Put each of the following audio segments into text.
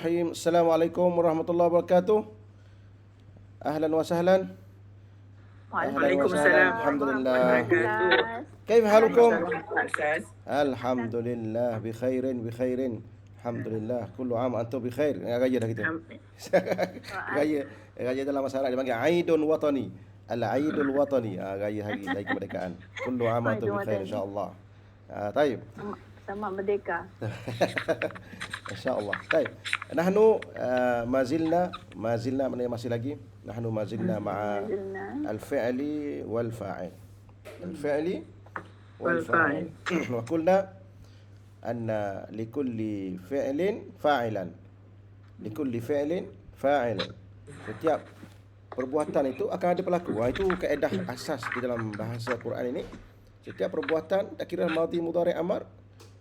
Assalamualaikum warahmatullahi wabarakatuh. Ahlan wa sahlan. Ahlan wa sahlan. Waalaikumsalam Alhamdulillah. warahmatullahi wabarakatuh. Ustaz. Kayfa halukum? Waalaikumsalam Ustaz. Alhamdulillah bi khairin bi khairin. Alhamdulillah. Kullu am antum bi khair. Raya dah kita. raya raya dalam masyarakat dipanggil Aidul Watani. Al-Aidul Watani. Raya hari kemerdekaan. Kullu am antum bi khair insya-Allah. Taib. Selamat Merdeka. InsyaAllah. Baik. Nahnu ma zilna maknanya masih lagi. Nahnu ma zilna ma'a al-fi'li wal fa'il. Al-fi'li wal fa'il. Wa qulna anna likulli fi'lin fa'ilan. Likulli fi'lin fa'ilan. Setiap perbuatan itu akan ada pelaku. Itu kaedah asas di dalam bahasa Quran ini. Setiap perbuatan, tak kira madhi, mudhari', amar,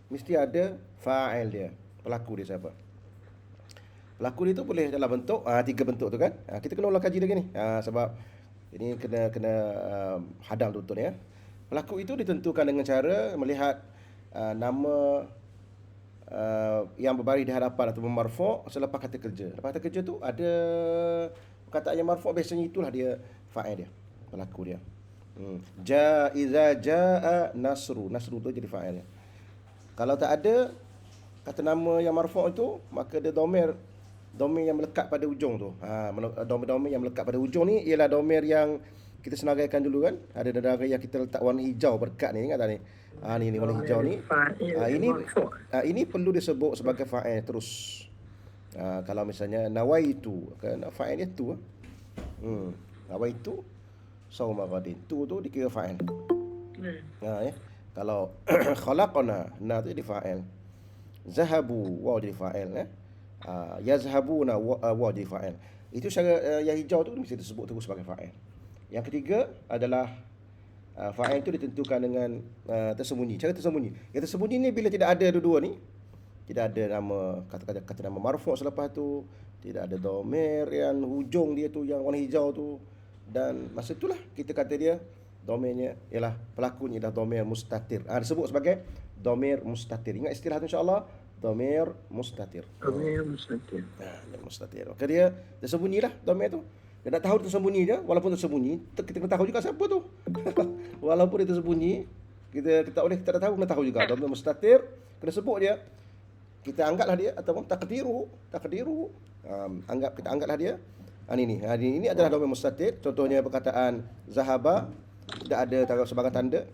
mesti ada fa'il dia. Pelaku dia siapa? Pelaku dia tu boleh dalam bentuk tiga bentuk tu kan. Kita kena ulang kaji lagi ni. Sebab ini kena hadam betul ya. Pelaku itu ditentukan dengan cara melihat nama yang berbaris di hadapan atau marfu' selepas kata kerja. Lepas kata kerja tu ada perkataan yang marfu' biasanya itulah dia fa'il dia. Pelaku dia. Iza jaa nasru. Nasru tu jadi fa'il dia. Kalau tak ada kata nama yang marfu' itu, maka dia domir yang melekat pada ujung tu. Domir yang melekat pada ujung ni ialah domir yang kita senaraikan dulu kan. Ada negara yang kita letak warna hijau berkat ni, ingat tak ni? Ni warna hijau ni. Ini perlu disebut sebagai fa'il terus. Kalau misalnya nawaitu, kan fa'il dia tu. Nawaitu sauma ghadin. Tu dikira fa'il. Ya. Kalau khalaqna, tu jadi fa'il. Zahabu, waw jadi fa'il. Yazhabuna, waw jadi fa'il. Itu cara yang hijau tu mesti disebut terus sebagai fa'il. Yang ketiga adalah fa'il itu ditentukan dengan tersembunyi. Cara tersembunyi. Yang tersembunyi ni bila tidak ada dua-dua ni, tidak ada nama kata nama marfu' selepas tu, tidak ada dhamir yang hujung dia tu yang warna hijau tu, dan masa itulah kita kata dia domainnya ialah pelakunya ialah dhamir mustatir. Disebut sebagai dhamir mustatir. Ingat istilah tu insya-Allah, dhamir mustatir. Dhamir mustatir. Mustatir. Maka dia tersembunyilah dhamir tu. Dia nak tahu tersembunyi je, walaupun tersembunyi, kita kena tahu juga siapa tu. Walaupun dia tersembunyi, kita tak boleh kita tak tahu, kena tahu juga. Dhamir mustatir kena sebut dia. Kita anggaplah dia ataupun takdiru. Kita anggaplah dia. Ini adalah dhamir mustatir. Contohnya perkataan zahaba tidak ada sebarang tanda,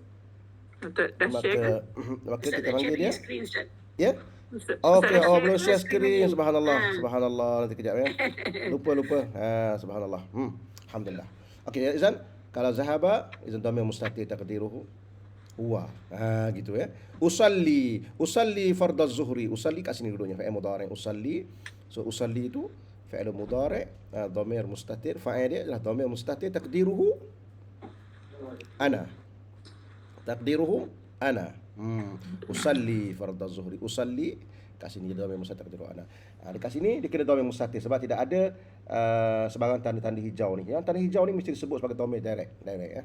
maka kita panggil dia ya. Okey, belum share screen. Subhanallah, nanti kejap ya. Lupa. Subhanallah. Alhamdulillah. Okey, izan kalau zahaba izan dhamir mustatir taqdiruhu huwa. Gitu ya. Usalli fardaz zuhri. Usalli kat sini dulunya fa'il mudhari'. Usalli. So usalli itu fa'il mudhari', dhamir mustatir. Fa'il dia adalah dhamir mustatir taqdiruhu ana. Taqdiruhu ana. Usalli fardaz zuhri. Usalli kat sini dhamir mustatir taqdiruhu ana. Dekat sini dia kena dhamir mustatir sebab tidak ada sebarang tanda-tanda hijau ni. Yang tanda hijau ni mesti disebut sebagai dhamir direct ya.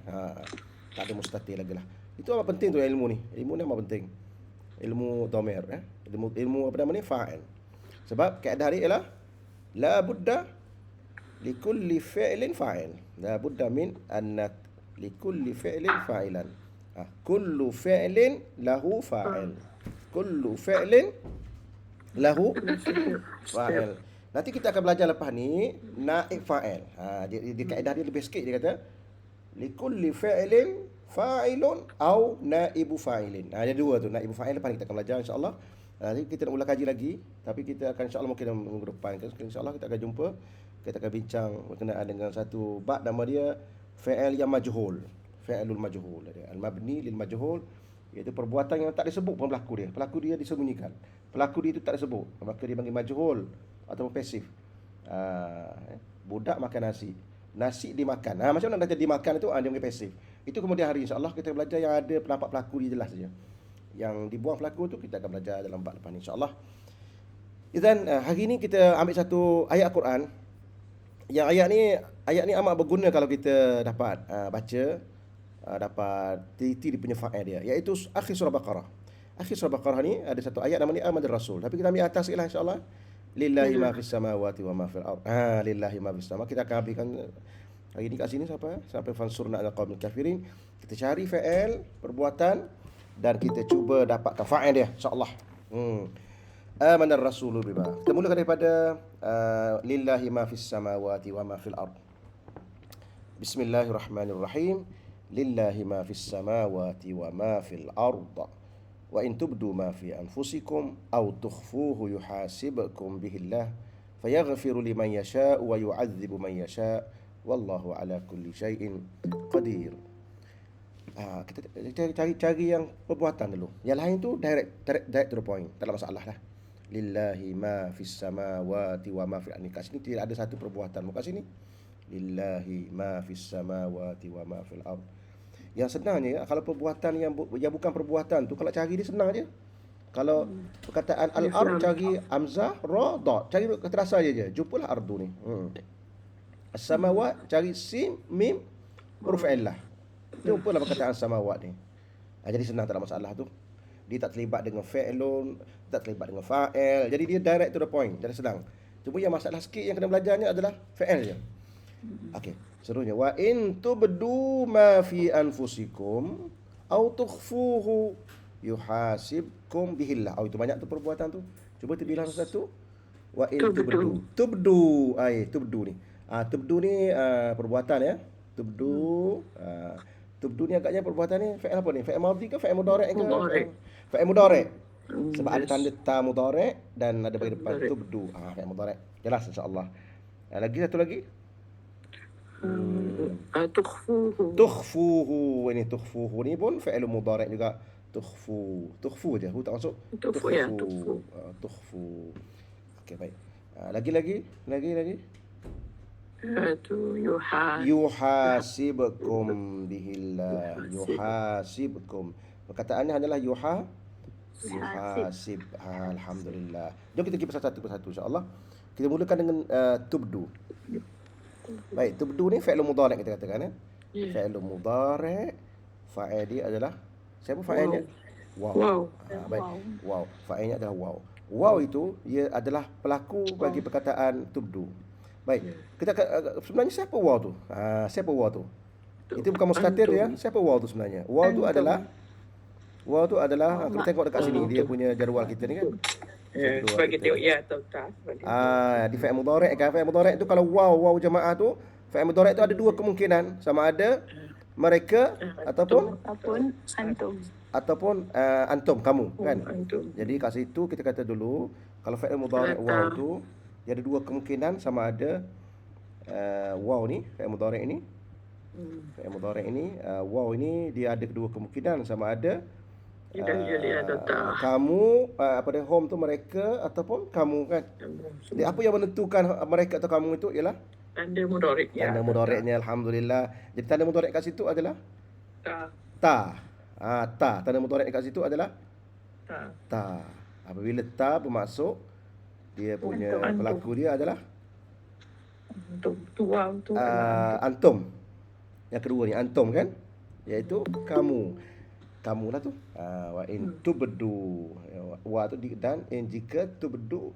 Tak ada mustatir lagi lah. Itu amat penting tu ilmu ni. Ilmu ni amat penting. Ilmu dhamir ya. Ilmu apa nama ni? Fa'il. Sebab kaedah dia ialah la budda likulli fi'lin fa'il. La budda min an likulli fi'lin fa'ilan. Kullu fi'lin lahu fa'il. Kullu fi'lin lahu fa'il. Nanti kita akan belajar lepas ni naib fa'il. Dia kaedah dia lebih sikit, dia kata likulli fi'lin fa'ilun au naibu fa'ilin. Ada dua tu, naibu fa'il lepas ni kita akan belajar insya-Allah. Nanti kita nak ulang kaji lagi, tapi kita akan insya-Allah mungkin minggu depan insya-Allah kita akan jumpa. Kita akan bincang berkenaan dengan satu bab nama dia fa'il yang majhul. Fa'ilul majhul dia. Al-mabni lil majhul, iaitu perbuatan yang tak disebut pun pelaku dia. Pelaku dia disembunyikan. Pelaku dia itu tak disebut. Maka dia panggil majhul atau pasif. Budak makan nasi. Nasi dimakan. Macam mana nak dimakan itu dia panggil pasif. Itu kemudian hari insya-Allah kita belajar yang ada penampak pelaku dia jelas saja. Yang dibuang pelaku tu kita akan belajar dalam bab depan insya-Allah. Izan hari ni kita ambil satu ayat Quran. Yang ayat ni amat berguna kalau kita dapat baca, dapat teliti di punya fa'il dia, iaitu akhir surah Baqarah. Akhir surah Baqarah ni ada satu ayat nama ni Ahmad Rasul. Tapi kita ambil atas sikitlah insya-Allah. Lillahi ma fis samawati wa ma fil ard. Lillahi ma fis sama. Kita akan habiskan hari ini kat sini sampai fansurna ala qaumil kafirin. Kita cari fa'il perbuatan dan kita cuba dapatkan fa'il dia insya-Allah. Amanar rasulu bima. Kita mulakan daripada lillahi ma fis samawati wa ma fil ard. Bismillahirrahmanirrahim. Lillahi ma fis samawati wa ma fil ard. Wa in tubdu ma fi anfusikum aw tukhfuhu yuhasibkum bihi Allah fayaghfiru liman yasha' wa yu'adzibu man yasha' wallahu ala kulli syai'in qadir. Kita cari yang perbuatan dulu. Yang lain tu direct to the point. Tak ada masalah lah. Lillahi ma fis samawati wa ma fil ardi. Kat sini tidak ada satu perbuatan. Muka sini. Lillahi ma fis samawati wa ma fil ard. Yang senangnya kalau perbuatan yang bukan perbuatan tu kalau cari dia senang aje. Kalau perkataan al-ard cari hamzah ra dot. Cari terasa je. Jumpalah ardu ni. As-samawat cari sin mim huruf illah. Jumpalah perkataan samawat ni. Jadi senang, tak ada masalah tu. Dia tak terlibat dengan fa'ilun, tak terlibat dengan fa'il. Jadi dia direct to the point. Jadi senang. Cuma yang masalah sikit yang kena belajarnya adalah fa'il je. Okey, serunya wa in tubdu ma fi anfusikum aw tukhfuhu yuhasibkum bihillah. Itu banyak tu perbuatan tu. Cuba kita bilang satu. Wa in tubdu. Tubdu ni. Tubdu ni perbuatan ya. Tubdu ni agaknya perbuatan ni fa'il apa ni? Fa'il madhi ke fa'il mudhari' ke? Fa'il mudhari'. Sebab ada tanda ta mudhari' dan ada bagi depan tubdu. Fa'il mudhari'. Jelas insya-Allah. Lagi satu lagi. Tukhfuhu. Ini tukhfuhu ni pun fa'il mudhari' juga. Tukhfu je. Hu tak masuk. Tukhfu. Okey, baik. Lagi. Yuhasibkum bihillah. Yuhasibkum. Perkataannya hanyalah yuhasib. Alhamdulillah. Jom kita pergi satu persatu insya-Allah. Kita mulakan dengan tubdu. Baik, tubdu ni fi'il mudhari' kita katakan ya. Fi'il mudhari' fa'il dia adalah siapa fa'ilnya? Waw. Baik. Waw. Fa'ilnya adalah waw. Waw itu ia adalah pelaku bagi perkataan tubdu. Baik. Kita sebenarnya siapa waw tu? Siapa waw tu? Itu bukan mustatir ya. Siapa waw tu sebenarnya? Waw tu adalah kita tengok dekat sini dia punya jadual kita ni kan. Sebagai tengok ya atau tak. Di fi'il mudhari' kan. Fi'il mudhari' tu kalau waw jemaah tu, fi'il mudhari' tu ada dua kemungkinan, sama ada mereka ataupun antum kamu kan. Jadi kat situ kita kata dulu kalau fi'il mudhari' waw tu dia ada dua kemungkinan, sama ada waw ni fi'il mudhari' ini. Fi'il mudhari' ini waw ini dia ada dua kemungkinan, sama ada kamu pada home tu mereka ataupun kamu kan. Jadi apa yang menentukan mereka atau kamu itu ialah tanda mudhari'nya. Tanda mudhari'nya alhamdulillah. Jadi tanda mudhari' kat situ adalah ta. Tanda mudhari' kat situ adalah ta. Apabila ta bermaksud dia punya pelaku dia adalah antum. Yang kedua ni antum kan, iaitu kamu. Kamu lah tu. Wa in tubdu. Wa tu dan jika tubdu.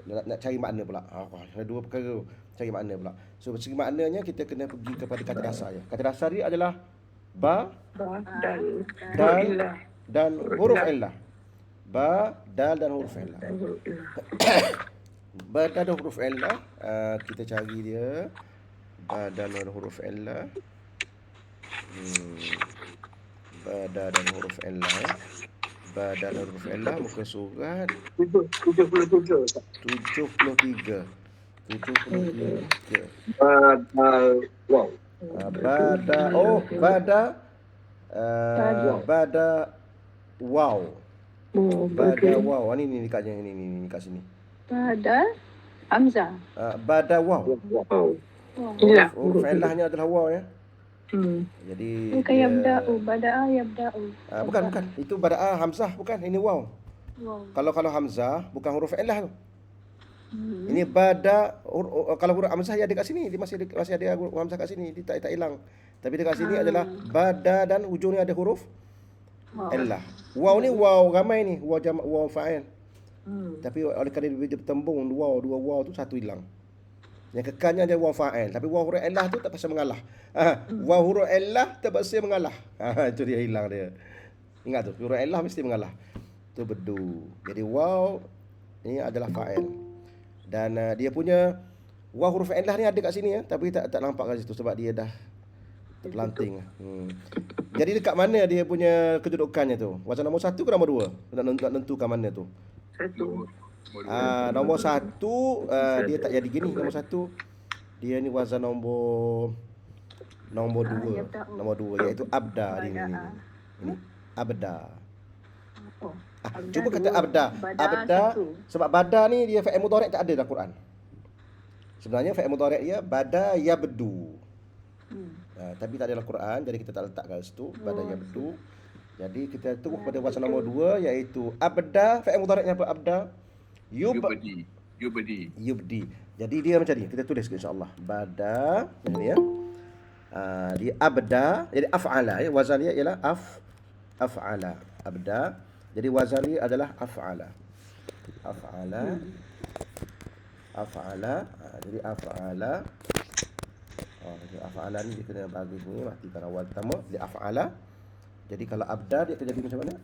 Nak cari makna pula. Ada dua perkara cari makna pula. So segi maknanya kita kena pergi kepada kata dasar je. Kata dasar dia adalah ba dan huruf illah. Ba, dal dan huruf illah. Ba dan huruf illah, kita cari dia. Ba dan huruf illah. Bada dan huruf illah ya. Bada dan huruf illah muka surat 73. Wow. Bada wow. Bada wow. Ini dekatnya ini kat sini. Bada hamzah. Bada wow. Huruf illahnya adalah wow ya. Jadi yabda'u, bada'a yabda'u. Bukan. Itu bada'a hamzah bukan. Ini waw. Kalau hamzah bukan huruf illah tu. Ini bada kalau huruf hamzah ya ada kat sini, dia masih ada huruf hamzah kat sini, dia tak hilang. Tapi dekat sini adalah bada dan hujungnya ada huruf illah. Waw ni waw ramai ni, waw fa'il. Tapi oleh kerana dia bertembung dua waw tu satu hilang. Yang kekalnya dia waw fa'il. Tapi waw huruf illah tu terpaksa mengalah. Waw huruf illah terpaksa mengalah. Itu dia hilang dia. Ingat tu, huruf illah mesti mengalah. Tu bedu. Jadi waw ini adalah fa'il. Dan dia punya waw huruf illah ni ada kat sini ya, tapi tak nampak kat situ sebab dia dah terpelanting. Jadi dekat mana dia punya kedudukannya tu? Wazan nombor 1 ke nombor 2? Nak nentukan mana tu? 1. Nombor 1 dia tak jadi gini. Nombor 1 dia ni wazan nombor 2. Nombor 2 iaitu abda ini. Ini abda. Cuba kata abda. Abda sebab bada ni dia fa'il mudhari' tak ada dalam Quran. Sebenarnya fa'il mudhari' dia bada yabdu. Tapi tak ada dalam Quran, jadi kita tak letak kat situ bada yabdu. Jadi kita tunggu pada wazan nombor 2 iaitu abda. Fa'il mudhari'nya apa? Abda yubdi. Jadi dia macam ni. Kita tulis insya-Allah. Bada macam ni ya. Dia abda, jadi af'ala ya. Wazan dia ialah af'ala. Abda. Jadi wazan dia adalah af'ala. Jadi af'ala. Jadi af'ala ni dia kena bagi ni, matikan awal pertama. Dia af'ala. Jadi kalau abda dia akan jadi macam mana?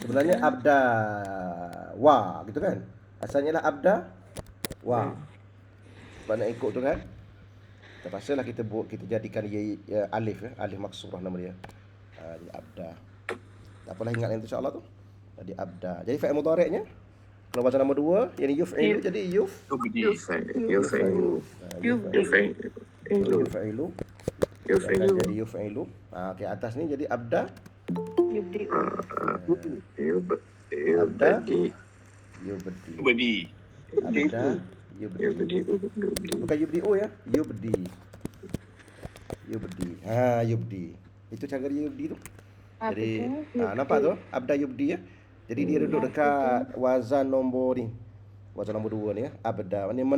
Sebenarnya abda wa gitu kan. Asalnya lah abda wa. Mana ikut tu kan? Terpaksalah kita jadikan dia alif ya, alif maksurah nama dia. Jadi abda. Tak apalah, ingat yang tu insya-Allah tu. Jadi abda. Jadi fa'il mudhari'nya kalau wazan nombor 2 yani yuf'ilu jadi yuf'ilu. Jadi yuf'ilu. Okey, atas ni jadi abda Yubdi. Abda yubdi. Abda yubdi. Bukan yubdi ya. Yubdi. Yubdi. Itu cara dia yubdi tu. Jadi nampak tu abda yubdi ya. Jadi dia duduk dekat wazan nombor ni. Wazan nombor 2 ni ya. Abda maknanya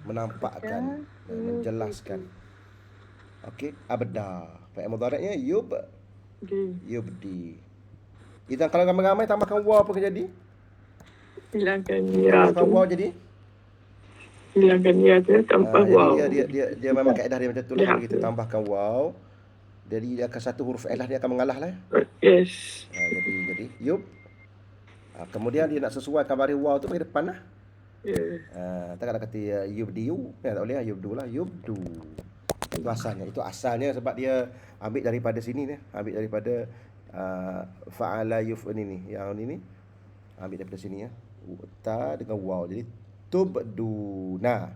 menampakkan, menjelaskan. Okey, abda. Fa'il mudhari'nya yubdi. Idan kalau ramai-ramai tambahkan waw apa jadi? Hilangkan ya. Tambahkan waw jadi? Hilangkan ya tu tambah waw. Dia memang kaedah dia macam tu lah. Kalau kita tambahkan waw, jadi dia akan satu huruf illah dia akan mengalah lah. Yes. Jadi yub. Kemudian dia nak sesuaikan baris waw tu bagi depan lah. Tak ada kata yubdiu. Tak boleh lah, yubdu lah. Yubdu. Itu asalnya sebab dia ambil daripada sini ni, ambil daripada fa'ala yuf'ni ni. Yang ni ambil daripada sini ya. Ta dengan waw. Jadi tubduna.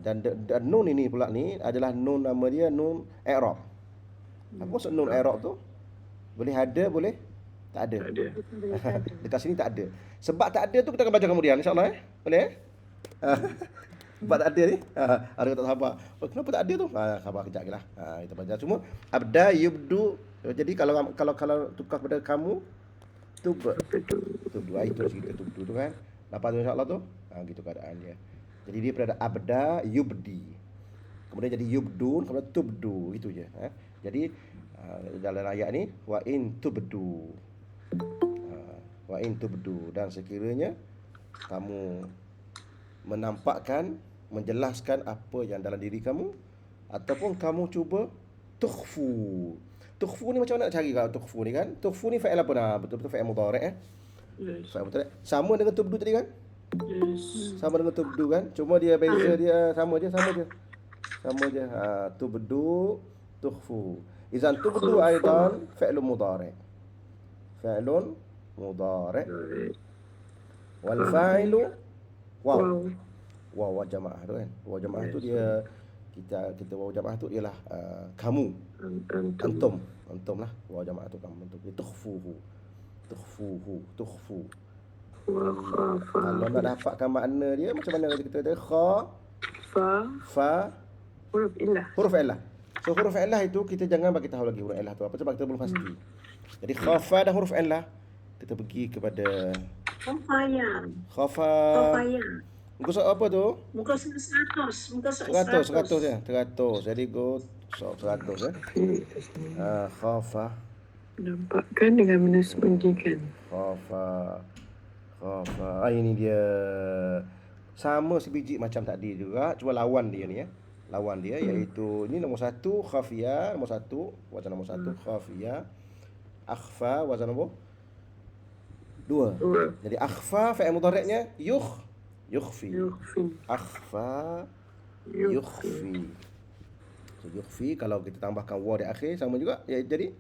Dan nun ini pula ni adalah nun, nama dia nun i'rab. Apa maksud nun i'rab tu? Boleh ada, boleh tak ada. Dekat sini tak ada. Sebab tak ada tu kita akan baca kemudian insya-Allah Boleh sebab tak ada ni. Ada kata sahabat, kenapa tak ada tu? Sabar kejap lagi lah. Kita baca cuma abda yubdu. Jadi kalau tukar kepada kamu tubdu. Itu cerita tubdu tu kan. Lepas tu insya-Allah tu gitu keadaan dia. Jadi dia pada abda yubdi. Kemudian jadi yubdun, kemudian tubdu, gitu je. Jadi dalam ayat ni wa in tubdu. Dan sekiranya kamu menampakkan, menjelaskan apa yang dalam diri kamu, ataupun kamu cuba tukhfu. Tukhfu ni macam mana nak cari kalau tukhfu ni kan? Tukhfu ni fa'il apa dah? Betul-betul fa'il mudhari' Yes. Fa'il mudhari'. Sama dengan tubdu tadi kan? Yes. Sama dengan tubdu kan? Cuma dia beza dia sama je. Tubdu, tukhfu. Izan tubdu aidan fa'ilun mudhari'. Wal fa'ilu waw jamaah tu kan. Waw jamaah tu dia kita waw jamaah tu ialah kamu. Antum lah. Waw jamaah tu kamu. Tukhfu. Kalau nak dapatkan makna dia macam mana kita kata fa huruf illah. So huruf illah itu kita jangan bagi tahu lagi huruf illah tu apa sebab kita belum pasti. Jadi khafa dan huruf illah kita pergi kepada khafa. Muka surat apa tu? Muka surat 100. Muka surat 100 ya. 100. Jadi go 100 ya. Khafa. Nampakkan dengan menembunyikan. Khafa. Ini dia. Sama sebiji macam tadi juga, cuma lawan dia ni ya. Lawan dia iaitu ini nombor 1 khafiyah, nombor 1, wazan nombor 1 khafiyah. Akhfa wazan nombor 2. Jadi akhfa fi'il mudhari'nya yukhfi. Akhfa yukhfi. So, yukhfi kalau kita tambahkan waw di akhir sama juga jadi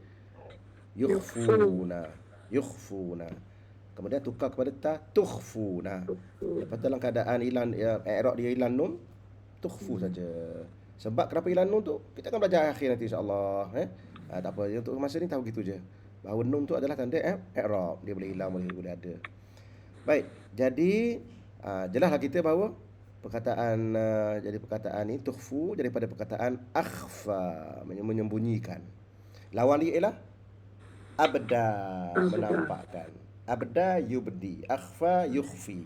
yukhfuna. Kemudian tukar kepada ta, tukhfuna. Lepas tu dalam keadaan ilan i'rab dia ilan nun, tukhfu saja. Sebab kenapa ilan nun tu kita akan belajar akhir nanti insya-Allah tak apa, untuk masa ni tahu gitu je. Bahawa nun tu adalah tanda i'rab, dia boleh hilang boleh ada. Baik, jadi jelaslah kita bahawa perkataan jadi perkataan ni tukhfu daripada perkataan akhfa, menyembunyikan. Lawan dia ialah abda, menampakkan. Abda yubdi, akhfa yukhfi.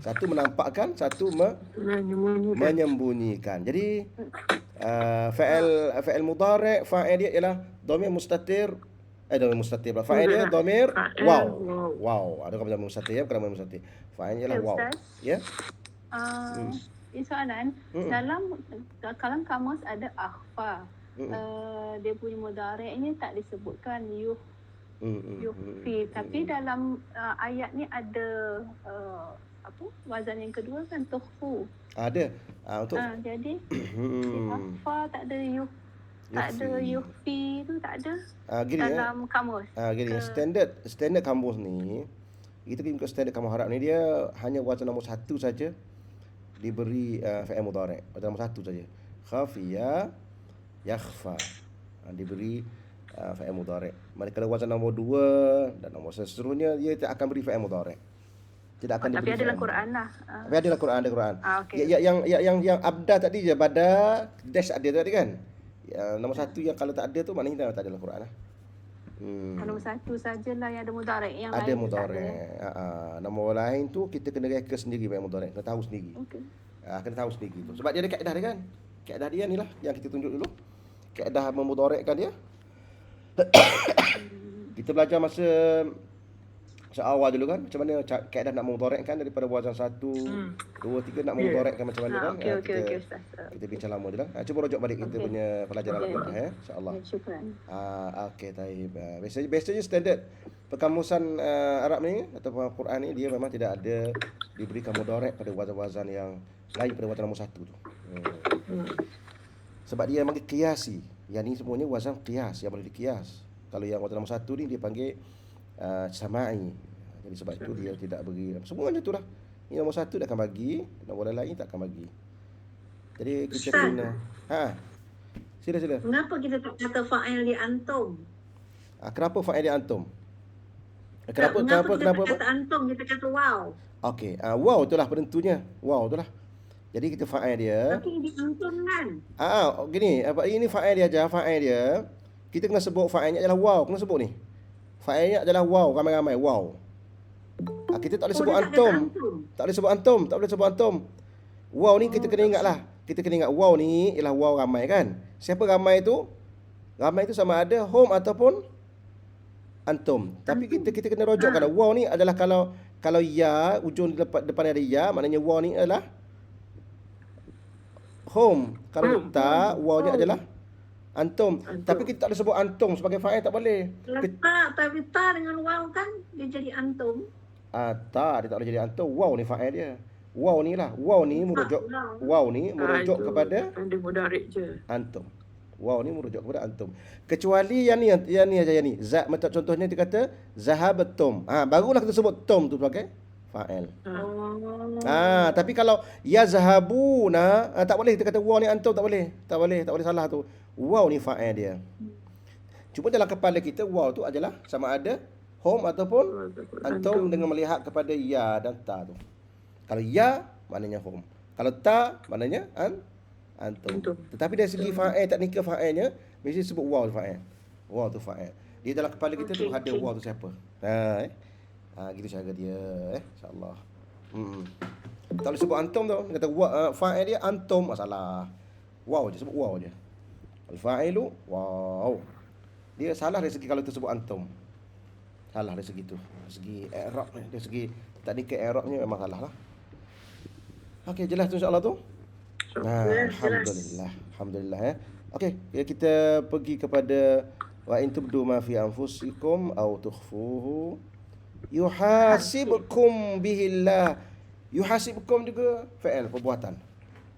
Satu menampakkan, satu menyembunyikan. Jadi fa'il mudhari' fa'il dia ialah dhamir mustatir. Dhamir mustatir. Fa'il dia dhamir waw. Ada kata mustatir, bukan mustatir. Fa'il ialah waw. Ya. Ini soalan. Dalam kamus ada akhfa. Dia punya mudhari'nya tak disebutkan yukhfi, tapi dalam ayat ni ada wazan yang kedua kan tukhfu. Ada. Untuk jadi akhfa tak ada tak ada yukhfi tu tak ada gini dalam kamus. Gini standard kamus ni, kita ikut standard kamus Arab ni, dia hanya wazan nombor 1 saja diberi fi'il mudhari'. Wazan nombor 1 saja. Khafiya yakhfa. Diberi fi'il mudhari'. Manakala wazan nombor 2 dan nombor seterusnya dia tak akan beri fi'il mudhari'. Tidak akan diberi. Tapi adalah Quran lah. Tapi adalah Quran, ada Quran. Okay. Yang abda tadi je, bada dash ada tadi kan. Nombor 1 yang kalau tak ada tu maknanya tak adalah Quran lah. Nombor 1 sajalah yang ada mudhari', yang ada lain mudhari'. Nombor lain tu kita kena reka sendiri fi'il mudhari', kena tahu sendiri. Okey. Kena tahu sendiri tu. Sebab dia ada kaedah dia kan. Kaedah dia ni lah yang kita tunjuk dulu. Kaedah memudhari'kan dia. Kita belajar masa awal dulu kan, macam mana kaedah nak memudhari'kan daripada wazan 1, 2, 3 nak memudhari'kan macam mana kan. Okey Ustaz. Kita bincang lama je lah. Cuba rujuk balik kita punya pelajaran lagi insya-Allah. Syukran. Okey, baik. Biasanya standard perkamusan Arab ni atau Quran ni dia memang tidak ada diberikan mudhari' pada wazan-wazan yang lain pada wazan nombor 1 tu. Sebab dia memang kiasi. Yang ni semuanya wazan qiyas, yang boleh dikias. Kalau yang wazan nombor 1 ni dia panggil sama'i. Jadi sebab itu dia tidak beri. Semuanya itulah. Ini nombor 1 dia akan bagi, nombor lain tak akan bagi. Jadi kita kena sila. Kenapa kita tak kata fa'il di antum? Kenapa fa'il di antum? Kenapa kita kata antum, kita kata wow? Okey, wow itulah penentunya. Wow itulah. Jadi kita fa'il dia. Tapi di antum kan? Gini, ini fa'il dia aja, fa'il dia. Kita kena sebut fa'ilnya adalah wow, kena sebut ni. Fa'ilnya adalah wow, ramai-ramai wow. Kita tak boleh sebut antum. Tak boleh sebut antum. Wow ni kita kena ingatlah. Kita kena ingat wow ni ialah wow ramai kan. Siapa ramai tu? Ramai itu sama ada hum ataupun antum. Tapi kita kena rojokkan wow ni adalah kalau ya, ujung depan ada ya, maknanya wow ni adalah hum. Kalau tak, wow ni adalah antum. Tapi kita tak boleh sebut antum sebagai fa'il, tak boleh. Tapi ta dengan wow kan dia jadi antum. Tak, dia tak boleh jadi antum. Wow ni fa'il dia. Wow ni lah. Wow ni merujuk kepada mudhari' je. Antum. Wow ni merujuk kepada antum. Kecuali yang ni aja yang ni. Contohnya dia kata zahabatum. Barulah kita sebut tum tu sebagai fa'il. Tapi kalau yazhabuna, tak boleh kita kata wow ni antum, tak boleh salah tu. Wow ni fa'il dia. Cuma dalam kepala kita wow tu adalah sama ada hum ataupun antum dengan melihat kepada ya dan ta tu. Kalau ya maknanya hum. Kalau ta maknanya antum. Tetapi dari segi fa'il, teknikal fa'ilnya mesti sebut wow tu fa'il. Wow tu fa'il. Dia dalam kepala kita tu ada wow tu siapa. Gitu cara dia insya-Allah. Tak boleh sebut antum tu. Dia kata fa'il dia antum, masalah. Wow je, sebut wow je. Al-fa'ilu wow. Dia salah dari segi kalau itu sebut antum. Salah dari segi tu. Dari segi i'rab ni, dari segi tadi ke i'rabnya memang salah lah. Okey, jelas tu insya-Allah tu. Alhamdulillah. Alhamdulillah ya. Okey, kita pergi kepada wa in tubdu ma fi anfusikum aw tukhfuhu yuhasibkum bihillah. Yuhasibkum juga fa'il perbuatan.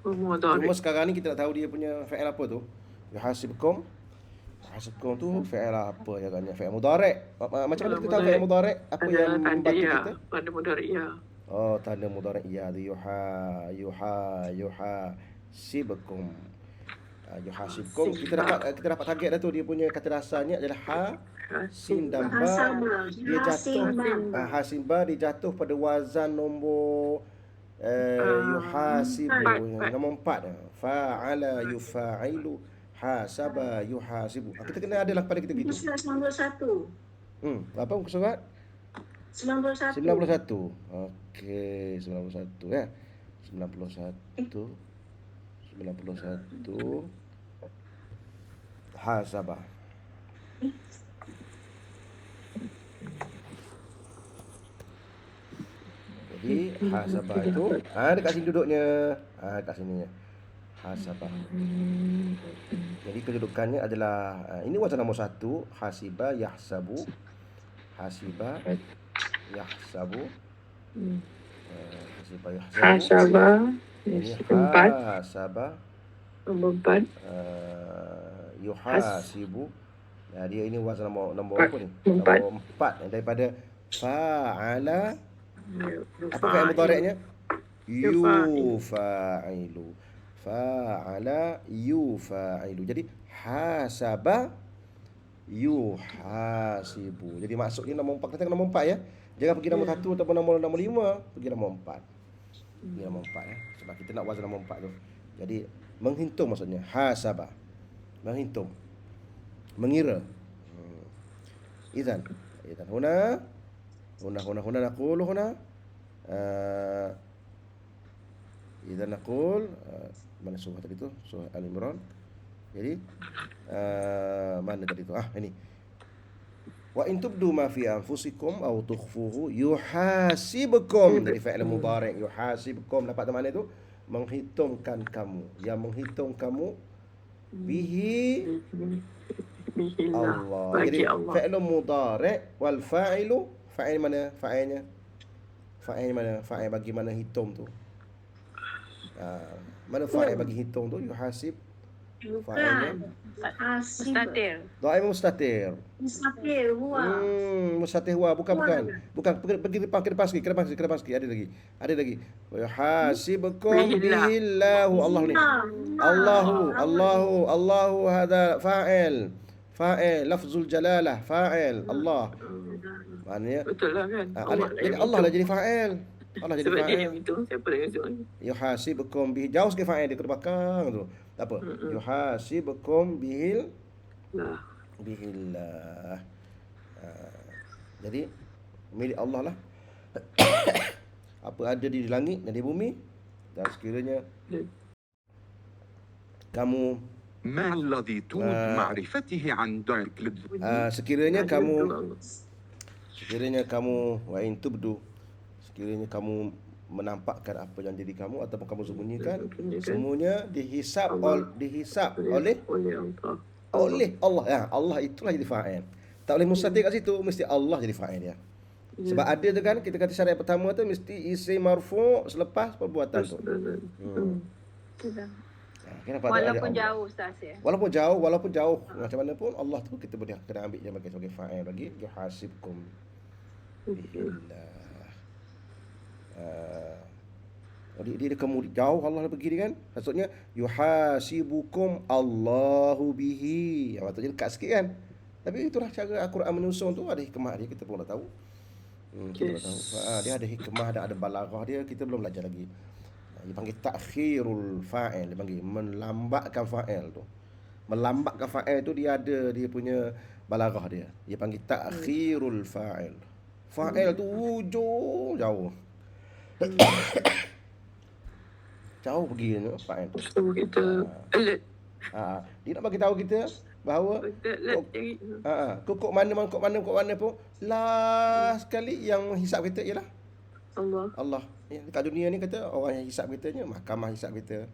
Cuma sekarang ni kita nak tahu dia punya fa'il apa tu. Yuhasibkum. Yuhasibkum tu fa'il apa ya kan? Fa'il mudhari'. Macam mana kita tahu fa'il mudhari'? Apa yang membantu kita? Tanda mudhari' ya. Oh, tanda mudhari' ya tu yuhasibkum. Yuhasibkum kita dapat target dah tu, dia punya kata dasarnya adalah ha sin dan ba. Dia jatuh hasiba dia jatuh pada wazan nombor yuhasibu nombor 4. Fa'ala yufa'ilu hasaba yuhasibu. Kita kena adalah pada kita gitu. 91. Apa muka surat? 91. 91. Okey, 91 ya. 91. Hasabah. Jadi hasabah itu dekat sini duduknya. Dekat sini ya. Hasabah. Jadi kedudukannya adalah ini wazan nombor 1, hasiba yahsabu. Hasiba yahsabu. Hasiba yahsabu. Hasabah. Ini Empat. hasabah. Nombor 4. Yuhasibu. Ya, dia ini wazan nombor apa ni? Empat. Nombor 4 daripada fa'ala. Apa fa'il mudhari'nya? Yufa'ilu. Fa'ala yufa'ilu. Jadi hasaba yuhasibu. Jadi maksudnya nombor 4, katakan nombor 4 ya. Jangan pergi nombor 1 ataupun nombor 5, pergi nombor 4. Pergi nombor 4 ya. Sebab kita nak wazan nombor 4 tu. Jadi menghitung maksudnya hasaba. Menghitung. Mengira. Idzan huna naqulu huna idzan naqul mana surah tadi tu? Surah Al-Imran. Jadi mana tadi tu? Ini. Wa in tubdu ma fi anfusikum aw tukhfuhu yuhasibkum. Dari fa'il mudhari' yuhasibkum dapat mana itu? Menghitungkan kamu. Yang menghitung kamu bihi Allah. Jadi fa'il mudhari' wal fa'ilu fa'il mana? Fa'ilnya. Fa'il mana? Fa'il bagi mana hitung tu. Mana fa'il bagi hitung tu? Yuhasib. Fa'ilnya Mustatir. dhaif mustatir. Mustatir huwa. Mustatir huwa bukan. Pergi depan sikit. Ada lagi. Yuhasibkum bihillahu. Allah ni. Allahu hada fa'il. Lafzul jalalah fa'il. Allah. Maknanya Betul lah kan? jadi Allah lah jadi fa'il. Allah jadi Sebab dia fa'il. yang itu. Siapa yang masuk? Yuhasibkum bihi. Jauh sikit fa'il dia ke belakang tu. Tak apa. Yuhasibkum Lah. bihillah. Jadi milik Allah lah. Apa ada di langit dan di bumi, dan sekiranya kamu ما الذي تود معرفته عن ذلك sekiranya kamu wa in tubdu, sekiranya kamu menampakkan apa yang diri kamu ataupun kamu sembunyikan, semuanya dihisap oleh Allah. Ya, Allah itulah jadi fa'il. Tak boleh mustatir kat situ, mesti Allah jadi fa'il dia. Sebab ada tu kan, kita kata syarat pertama tu mesti isim marfu' selepas perbuatan tu. Walaupun jauh Ustaz ya. Walaupun jauh macam mana pun Allah tu kita boleh kena ambil dia sebagai fa'il bagi yuhasibkum billah. Dia kamu jauh Allah pergi dia kan. Maksudnya yuhasibukum Allahu bihi. Maksudnya dekat sikit kan. Tapi itulah cara Al-Quran menyusun tu, ada hikmah dia, kita pun dah tahu. Kita dah tahu. Dia ada hikmah dan ada balaghah dia, kita belum belajar lagi. Dia panggil takhirul fa'il, dia panggil melambatkan fa'il tu. Melambatkan fa'il tu dia ada dia punya balaghah dia. Dia panggil takhirul fa'il. Fa'il tu hujung jauh. Jauh pergi fa'il tu. So kita alert. Dia nak bagi tahu kita bahawa kok mana pun last sekali yang hisap kita ialah Allah. Ya, dekat dunia ni kata orang yang hisap kita ni mahkamah hisap kita.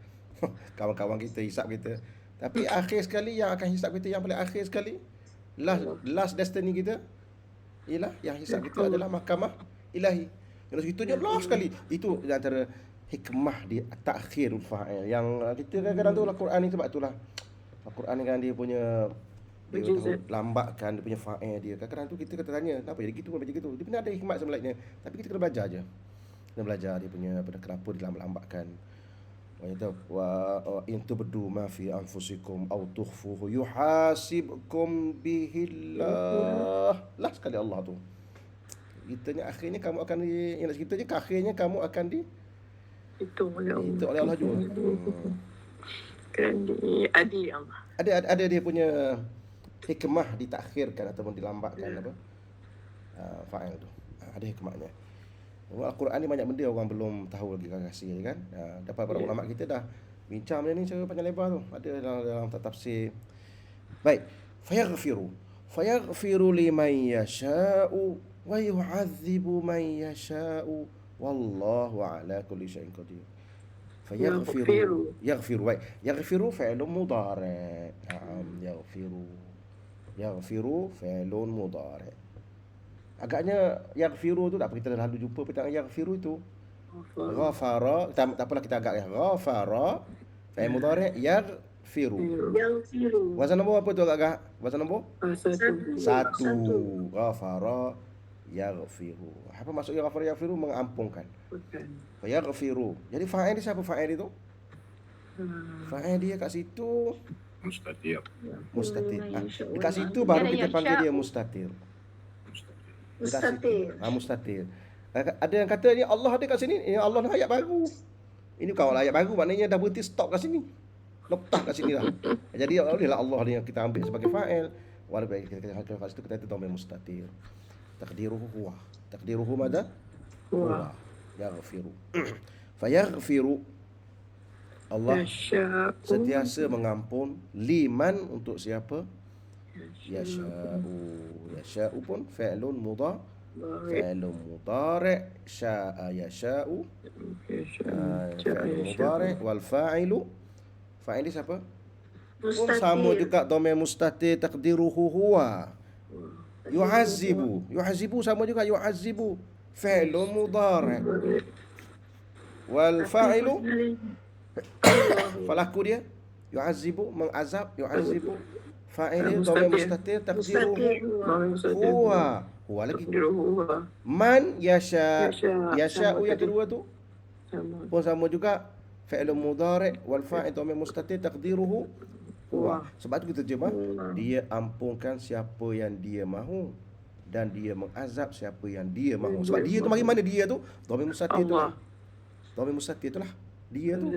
Kawan-kawan kita hisap kita. Tapi akhir sekali yang akan hisap kita, yang paling akhir sekali, last destiny kita ialah yang hisap kita adalah mahkamah ilahi. Yang itu je last sekali. Itu antara hikmah di takhirul fa'il yang kita kadang-kadang tu Al-Quran ni, sebab itulah Al-Quran ni kan dia punya lambatkan dia punya fa'il dia. Kadang-kadang tu kita kata tanya, kenapa jadi gitu, macam gitu. Dia benar ada hikmat sebenarnya, tapi kita kena belajar je. Kena belajar dia punya kenapa dia lambatkan. Wa in tubdu ma fi anfusikum aw tukhfuhu yuhasibkum bihillah. Lah sekali Allah tu. Kitanya akhirnya kamu akan yang nak cerita je, akhirnya kamu akan Itu oleh Allah juga. Kan diadili Allah. Ada dia punya hikmah ditakhirkan ataupun dilambatkan apa? Fa'il tu. Ada hikmahnya. Al-Quran ni banyak benda orang belum tahu lagi rahsia kan. Dapat para ulama kita dah bincang benda ni secara panjang lebar tu. Ada dalam tafsir. Baik. Fayaghfiru liman yasha'u wa yu'adzibu man yasha'u wallahu ala kulli syai'in qadir. Yaghfiru. Baik. Yaghfiru fi'lun mudhari'. Yaghfiru fi'lun mudhari'. Agaknya yaghfiru tu tak apa, kita dah lalu jumpa perkataan yaghfiru itu. Ghafara, tak apalah kita agak ya. Ghafara fi'il mudhari' yaghfiru. Wazan nombor apa tu agak? Wazan nombor? 1. Ghafara yaghfiru. Apa maksud ghafara yaghfiru? Mengampunkan. Yaghfiru. Jadi fa'il dia siapa fa'il itu? Fa'il dia kat situ mustatir. Dekat situ baru kita panggil dia mustatir. Mustatir. Ada yang kata ni Allah ada kat sini, ini Allah ni ayat baru. Ini bukan ayat baru, maknanya dah berhenti stop kat sini. Letak kat sini lah. Jadi olehlah Allah ni yang kita ambil sebagai fa'il. Walaupun kita kat situ kita dhamir mustatir. Taqdiruhu huwa. Taqdiruhu madha? Huwa. Yaghfiru. Fayaghfiru. Allah sentiasa mengampun liman untuk siapa? Yasha'u pun fi'lun mudhari' sya'a yasha'u fi'lun mudhari' wal fa'ilu fa'il siapa? Pun sama juga dhamir mustatir taqdiruhu huwa. Yu'azzibu sama juga yu'azzibu fi'lun mudhari' wal fa'ilu falaku dia yu'azzibu mengazab yu'azzibu fa'il dhamir mustatir taqdiruhu huwa lagi man yasha'u yang kedua tu pun sama juga fi'il mudhari' wal fa'il dhamir mustatir taqdiruhu huwa. Sebab tu kita terjemah dia ampunkan siapa yang dia mahu dan dia mengazab siapa yang dia mahu. Sebab dia tu mari mana dia tu? Dhamir mustatir tu. Dhamir mustatir itulah dia tu.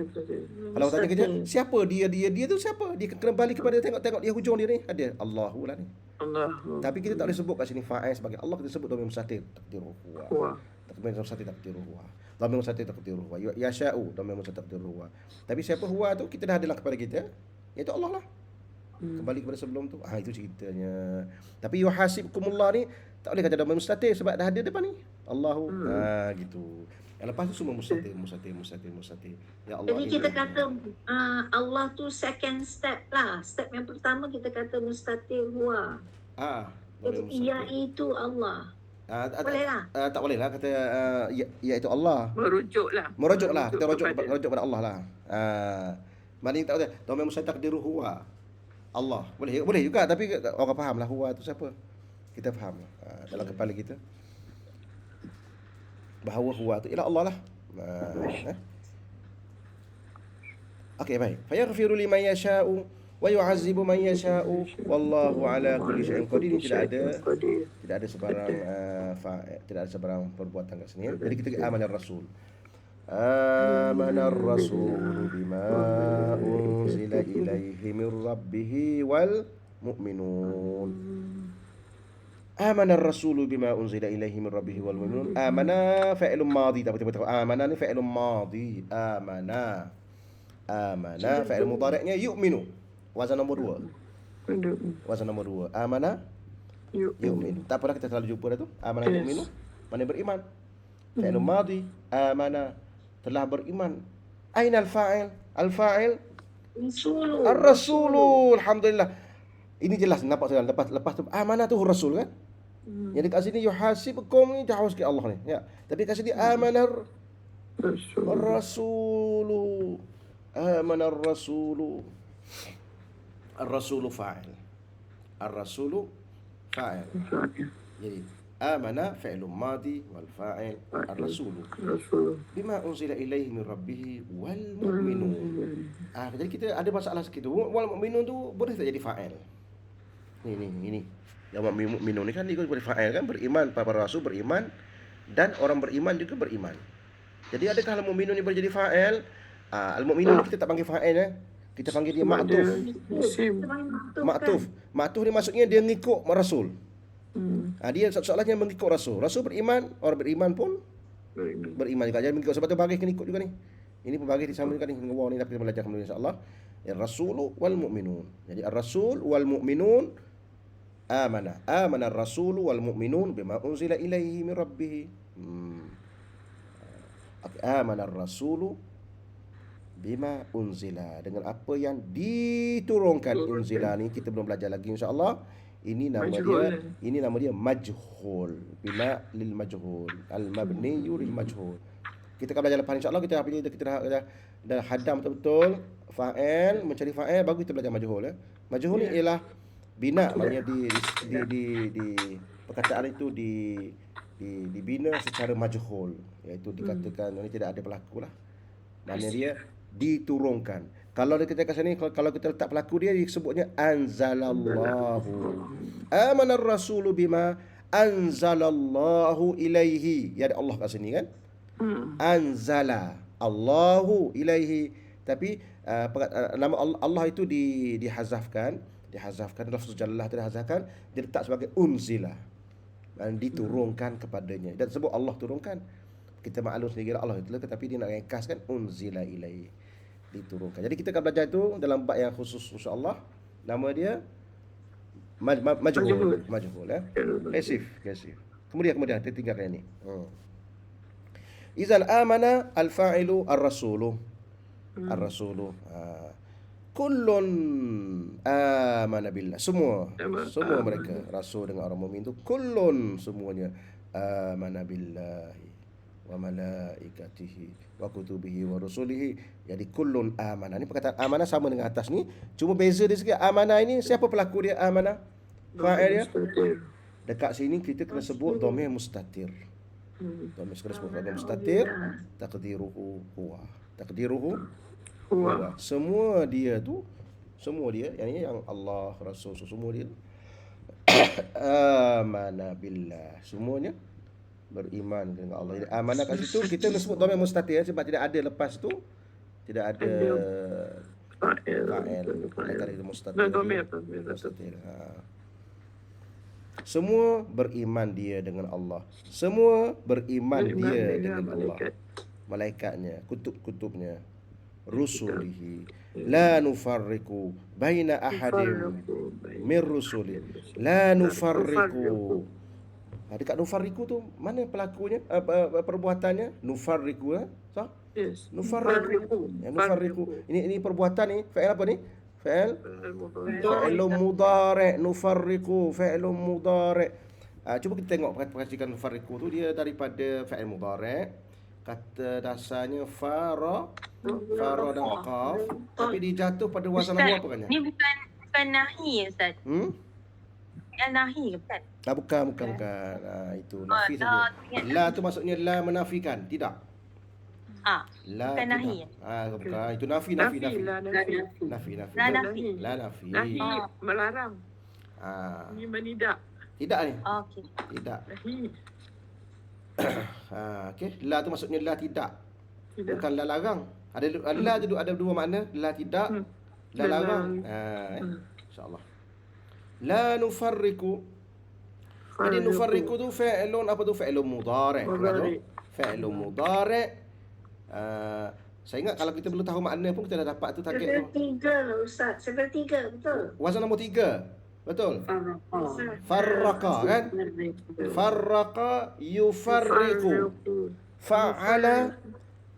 Kalau tanya kita siapa dia tu siapa? Dia kena balik kepada tengok dia hujung dia ni ada Allahu lah ni. Tapi kita tak boleh sebut kat sini fa'il sebagai Allah, kita sebut dhamir mustatir taqdiruhu huwa. Dhamir mustatir taqdiruhu huwa. Dhamir mustatir taqdiruhu huwa. Yasha'u dhamir mustatir taqdiruhu huwa. Tapi siapa huwa tu kita dah adalah kepada kita, iaitu Allah lah. Kembali kepada sebelum tu. Itu ceritanya. Tapi yuhasibkumullah ni tak boleh kata dhamir mustatir sebab dah ada depan ni. Allahu. Gitu. Yang lepas tu semua mustatir. Ya Allah. Jadi kita kata Allah tu second step lah. Step yang pertama kita kata mustatir huwa. Iaitu Allah. Boleh lah. Tak boleh lah kata iaitu Allah. Merujuk lah. Kita rujuk pada Allah lah. Maknanya tak boleh. Dhamir mustatir taqdiruhu huwa. Allah. Boleh juga tapi orang faham lah huwa tu siapa. Kita faham dalam kepala kita bahawa huwa tu ialah Allah lah. Okey, baik. Fayaghfiru liman yasha'u wa yu'azzibu man yasha'u wallahu ala kulli syai'in qadir. Tidak ada sebarang tidak ada sebarang perbuatan kat sini. Jadi kita amanar rasul. Amanar rasul bima unzila ilaihi min rabbih wal mu'minun. Amana ar-rasulu bima unzila ilaihi min rabbih wal mu'minun. Amana fi'lun madhi. Betul. Amana ni fi'lun madhi. Amana fi'il mudhari'nya yu'minu. Wazan nombor 2. Wazan nombor 2. Amana yu'minu. Tak pernah kita selalu jumpa dah tu. Amana yu'minu. Mana beriman. Fi'lun madhi. Amana telah beriman. Aina al-fa'il? Al-fa'il Ar-Rasulu. Alhamdulillah. Ini jelas nampak sekali. Lepas tu amanah tu Rasul kan? Yang dekat sini yuhasibukum ni jauh sikit Allah ni. Ya. Tapi kat sini amanar Ar-Rasulu. Amanar Rasulu. Ar-Rasulu fa'il. Ar-Rasulu fa'il. Jadi amana fi'lun madi wal fa'il ar-rasulu bima unzila ilaihi min rabbih wal mu'minun. Jadi kita ada masalah sikit tu. Wal mu'minun tu boleh tak jadi fa'il? Ini. Yang mu'minun ni kan dia boleh fa'il kan, beriman, para rasul beriman dan orang beriman juga beriman. Jadi adakah al-mu'minun ni boleh jadi fa'il? Al-mu'minun kita tak panggil fa'il ya. Kita panggil dia ma'tuf. Ma'tuf ni maksudnya dia ngikut rasul. Dia soalannya mengikut Rasul. Rasul beriman, orang beriman pun beriman juga. Jangan mengikut. Sebab tu bagi kena ikut juga ni. Ini pembagi disambung juga ni. Wow, ni tapi kita belajar kemudian insya-Allah. Ar-Rasulu wal mu'minun. Jadi Ar-Rasul wal mu'minun amana. Amana Ar-Rasulu wal mu'minun bima unzila ilaihi min rabbih. Amana Ar-Rasulu bima unzila, dengan apa yang diturunkan. Unzila ni kita belum belajar lagi insya-Allah. Ini nama dia majhul. Bina lil majhul, al mabni lil majhul. Kita akan belajar lepas insya-Allah. Kita dah hadam betul-betul fa'il, mencari fa'il, baru kita belajar majhul ya. Majhul ni ialah bina, maknanya di perkataan itu dibina secara majhul, iaitu dikatakan ini tidak ada pelaku lah. Maknanya dia diturunkan. Kalau kita kat sini, kalau kita letak pelaku dia disebutnya anzalallahu. Amana ar-rasulu bima anzalallahu ilaihi. Ya ada Allah kat sini kan? Anzala Allahu ilaihi. Tapi nama Allah itu dihazafkan, lafaz jallah itu dihazafkan, diletak sebagai unzila. Dan diturunkan kepadanya. Dan sebut Allah turunkan. Kita maklum sendiri Allah itu, tetapi dia nak ringkaskan unzila ilaihi, diturunkan. Jadi kita akan belajar itu dalam bab yang khusus insya-Allah. Nama dia majhul ya. Kasif. Kemudian kita tinggalkan ini. Izan amana al-fa'ilu ar-rasulu. Ar-rasulu. Kullun amana billah. Semua mereka, rasul dengan orang mukmin itu kullun semuanya amana billahi wa malaikatihi wa kutubihi wa rusulihi. Jadi kullun amanah. Ini perkataan amanah sama dengan atas ni, cuma beza dia sikit. Amanah ini siapa pelaku dia? Amanah fa'il dia. Dekat sini kita kena sebut dhamir mustatir. Dhamir mustatir, taqdiruhu huwa. Semua dia yang Allah, Rasul, semua dia amanah billah, semuanya beriman dengan Allah. Jadi amanah kat situ kita nak sebut dhamir mustatir sebab tidak ada lepas tu, tidak ada fa'il. Ada mustatir. Semua beriman dia dengan Allah. Semua beriman dia dengan Allah. Malaikatnya, kutub-kutubnya, rusulihi. La nufarriqu baina ahadin min rusuli. La nufarriqu. Dekat nufarriqu tu mana pelakunya, perbuatannya? Nufarriqu sah? Yes. Nufarriqu. Ini perbuatan ni, fa'il apa ni? Fi'lun mudhari'. Nufarriqu fi'lun mudhari'. Cuba kita tengok perhatikan nufarriqu tu, dia daripada fa'il mudhari'. Kata dasarnya fara dan qaf, tapi dijatuh pada wazan apa kan? Ni bukan nahi Ustaz. Nahi ke bukan? Bukan. Itu nafi saja. La tu maksudnya la menafikan, tidak. La bukan nahi. Bukan, itu nafi. La nafi. Nahi melarang. Ini menidak. Tidak ni. Okey. Tidak. Nahi. Okey, la tu maksudnya la tidak. Bukan la larang. Ada dua makna, la tidak, la larang. Insya-Allah. La nufarriqu. Jadi nufarriqu tu fi'lun apa tu? Fi'lun mudhari'. Fi'lun mudhari'. Saya ingat kalau kita belum tahu makna pun kita dah dapat tu target tu. Sepertiga Ustaz, sepertiga betul. Wazan nombor 3. Betul. Farraqa. Farraqa kan? Farraqa yufarriqu. Fa'ala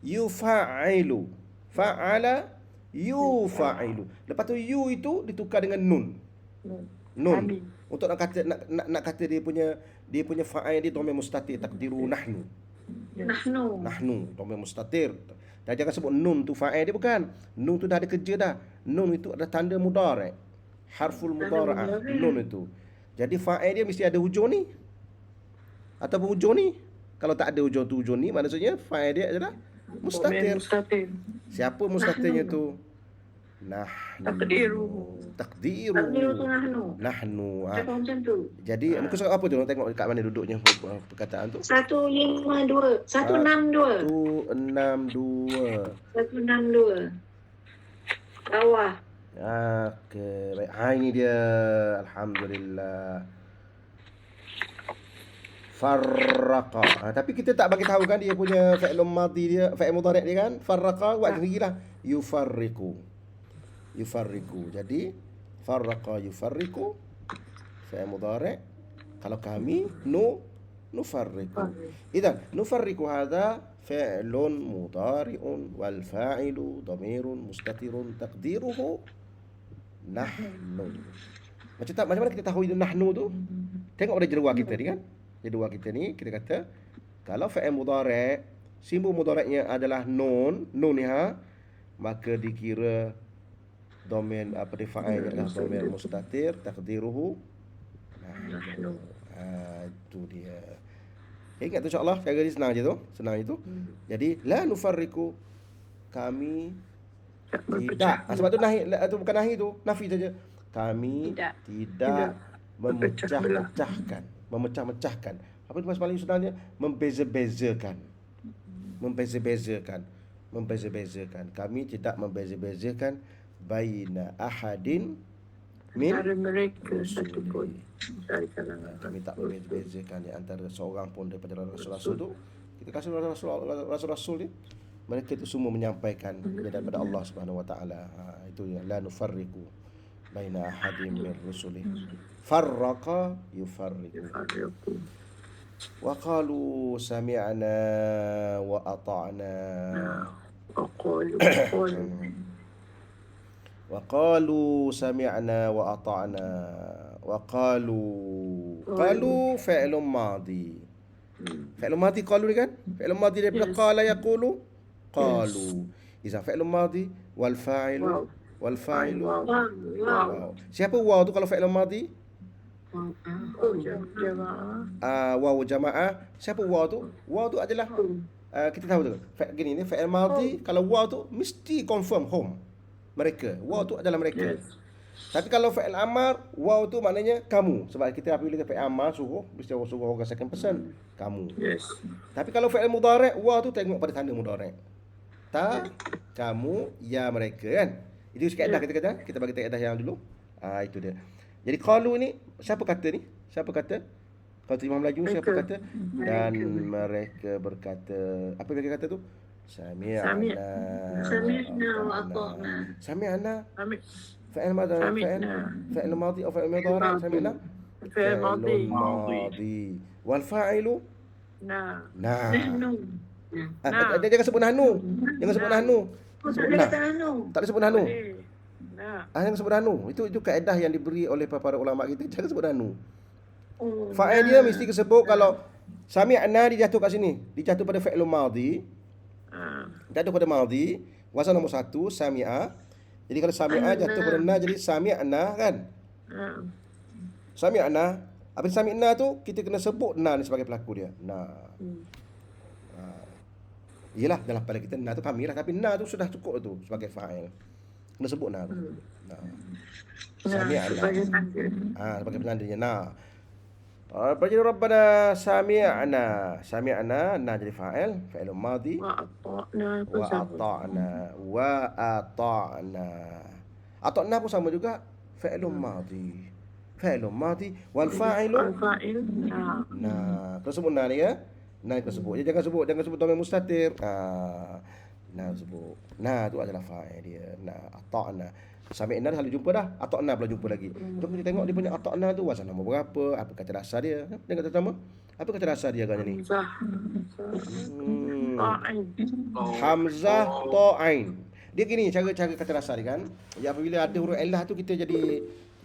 yufa'ilu. Fa'ala yufa'ilu. Lepas tu yu itu ditukar dengan nun. Nun. Amin. Untuk nak kata dia punya fa'il dia dhamir mustatir takdiru nahnu. Nahnu dhamir mustatir. Dan jangan sebut nun tu fa'il dia bukan. Nun tu dah ada kerja dah. Nun itu ada tanda mudhari'. Harful mudhara'ah. Nun itu. Jadi fa'il dia mesti ada hujung ni. Ataupun hujung ni. Kalau tak ada hujung tu hujung ni, maksudnya fa'il dia adalah mustatir. Siapa mustatirnya tu? Takdiru. Takdiru. Tu Nahnu. Cakap macam tu. Jadi muka surat apa tu? Tengok dekat mana duduknya perkataan tu. 152. 162. 162. 162. Bawah. Okey, baik. Ini dia. Alhamdulillah. Farraqa. Tapi kita tak bagi tahu kan dia punya fi'il madhi dia, fi'il mudhari' dia kan? Farraqa buat sendirilah. Yufarriqu. Jadi farraqa yufarriqu fi'il mudhari'. Kalau kami nufarriqu. Idzan nufarriqu hadha fi'lun mudhari'un wal fa'ilu dhamirun mustatirun taqdiruhu nahnu. Macam mana kita tahu itu nahnu tu? Tengok pada jadual kita ni kan? Jadual kita ni kita kata kalau fi'il mudhari' simbol mudhari'nya adalah nun ni maka dikira domain apa dia fa'il adalah domain mustatir taqdiruhu nahnu. Itu dia. Ingat tu insya-Allah cara dia senang je tu. Jadi la nufarriqu kami tidak. Sebab tu nahi tu bukan nahi tu, nafi saja. Kami tidak memecah-mecahkan. Apa itu paling sebenarnya? Membeza-bezakan. Kami tidak membeza-bezakan baina ahadin min mereka satu pun dari kalangan. Kami tak membeza-bezakan di antara seorang pun daripada rasul-rasul tu. Kita kasih rasul-rasul ni, mereka itu semua menyampaikan daripada Allah Subhanahu Wa Taala. Itu yang la nufarriqu baina ahadin min rusuli. Farraqa yufarriqu. Wa qalu sami'na wa ata'na. وقالوا سمعنا وأطعنا قالوا فعل ماضي قالوا ni kan فعل ماضي daripada qala yaqulu qalu إذا فعل ماضي والفاعل واو siapa waw tu kalau fi'il madhi waw jamaah siapa waw tu adalah kita tahu tu gini ni fi'il madhi kalau waw tu mesti confirm home mereka. Waw tu adalah mereka. Yes. Tapi kalau fa'il amar, waw tu maknanya kamu. Sebab kita apabila fa'il amar suruh, mesti suruh orang second person, kamu. Yes. Tapi kalau fa'il mudhari', waw tu tengok pada tanda mudhari'. Ta, kamu, ya mereka kan. Itu kaedah kita bagi kaedah yang dulu. Itu dia. Jadi qalu ni siapa kata ni? Kalau terjemah Melayu siapa kata? Dan mereka berkata, apa mereka kata tu? Sami'na wa ata'na. Sami'na. Fa'il madhi atau fa'il mudhari' sami'na? Fi'il madhi. Wal fa'ilu? Nahnu. Jangan sebut nahnu. Tak disebut nahnu. Jangan sebut nahnu. Itu kaedah yang diberi oleh para ulama kita. Jangan sebut nahnu. Fa'il dia mesti disebut kalau sami'na dijatuh kat sini. Dijatuh pada fi'il madhi. Jatuh pada madhi, wazan nombor 1 sami'a. Jadi kalau sami'a jatuh pada na jadi sami'na kan? Sami'na. Apa sami'na tu kita kena sebut na ni sebagai pelaku dia. Na. Iyalah dalam pada kita na tu kami lah tapi na tu sudah cukup tu sebagai fa'il. Kena sebut na tu. Sami'na. Sebagai penandanya na. Baca Rabbana sami'na na jadi fa'il madhi wa ata'na pun sama juga fa'il madhi wal fa'ilu na. Kalau sebut na ni ya na kita sebut jangan sebut dhamir mustatir Na sebut. Na tu adalah fa'il dia. Na ata'na. Sami'na dah selalu jumpa dah. Ata'na belum jumpa lagi. Jom kita tengok dia punya ata'na tu wazan nombor berapa, apa kata dasar dia. Dia kata pertama. Apa kata dasar dia agaknya ni? Hamzah. Ta'in. Hamzah ta'ain. Dia gini cara kata dasar dia kan. Ya apabila ada huruf illah tu kita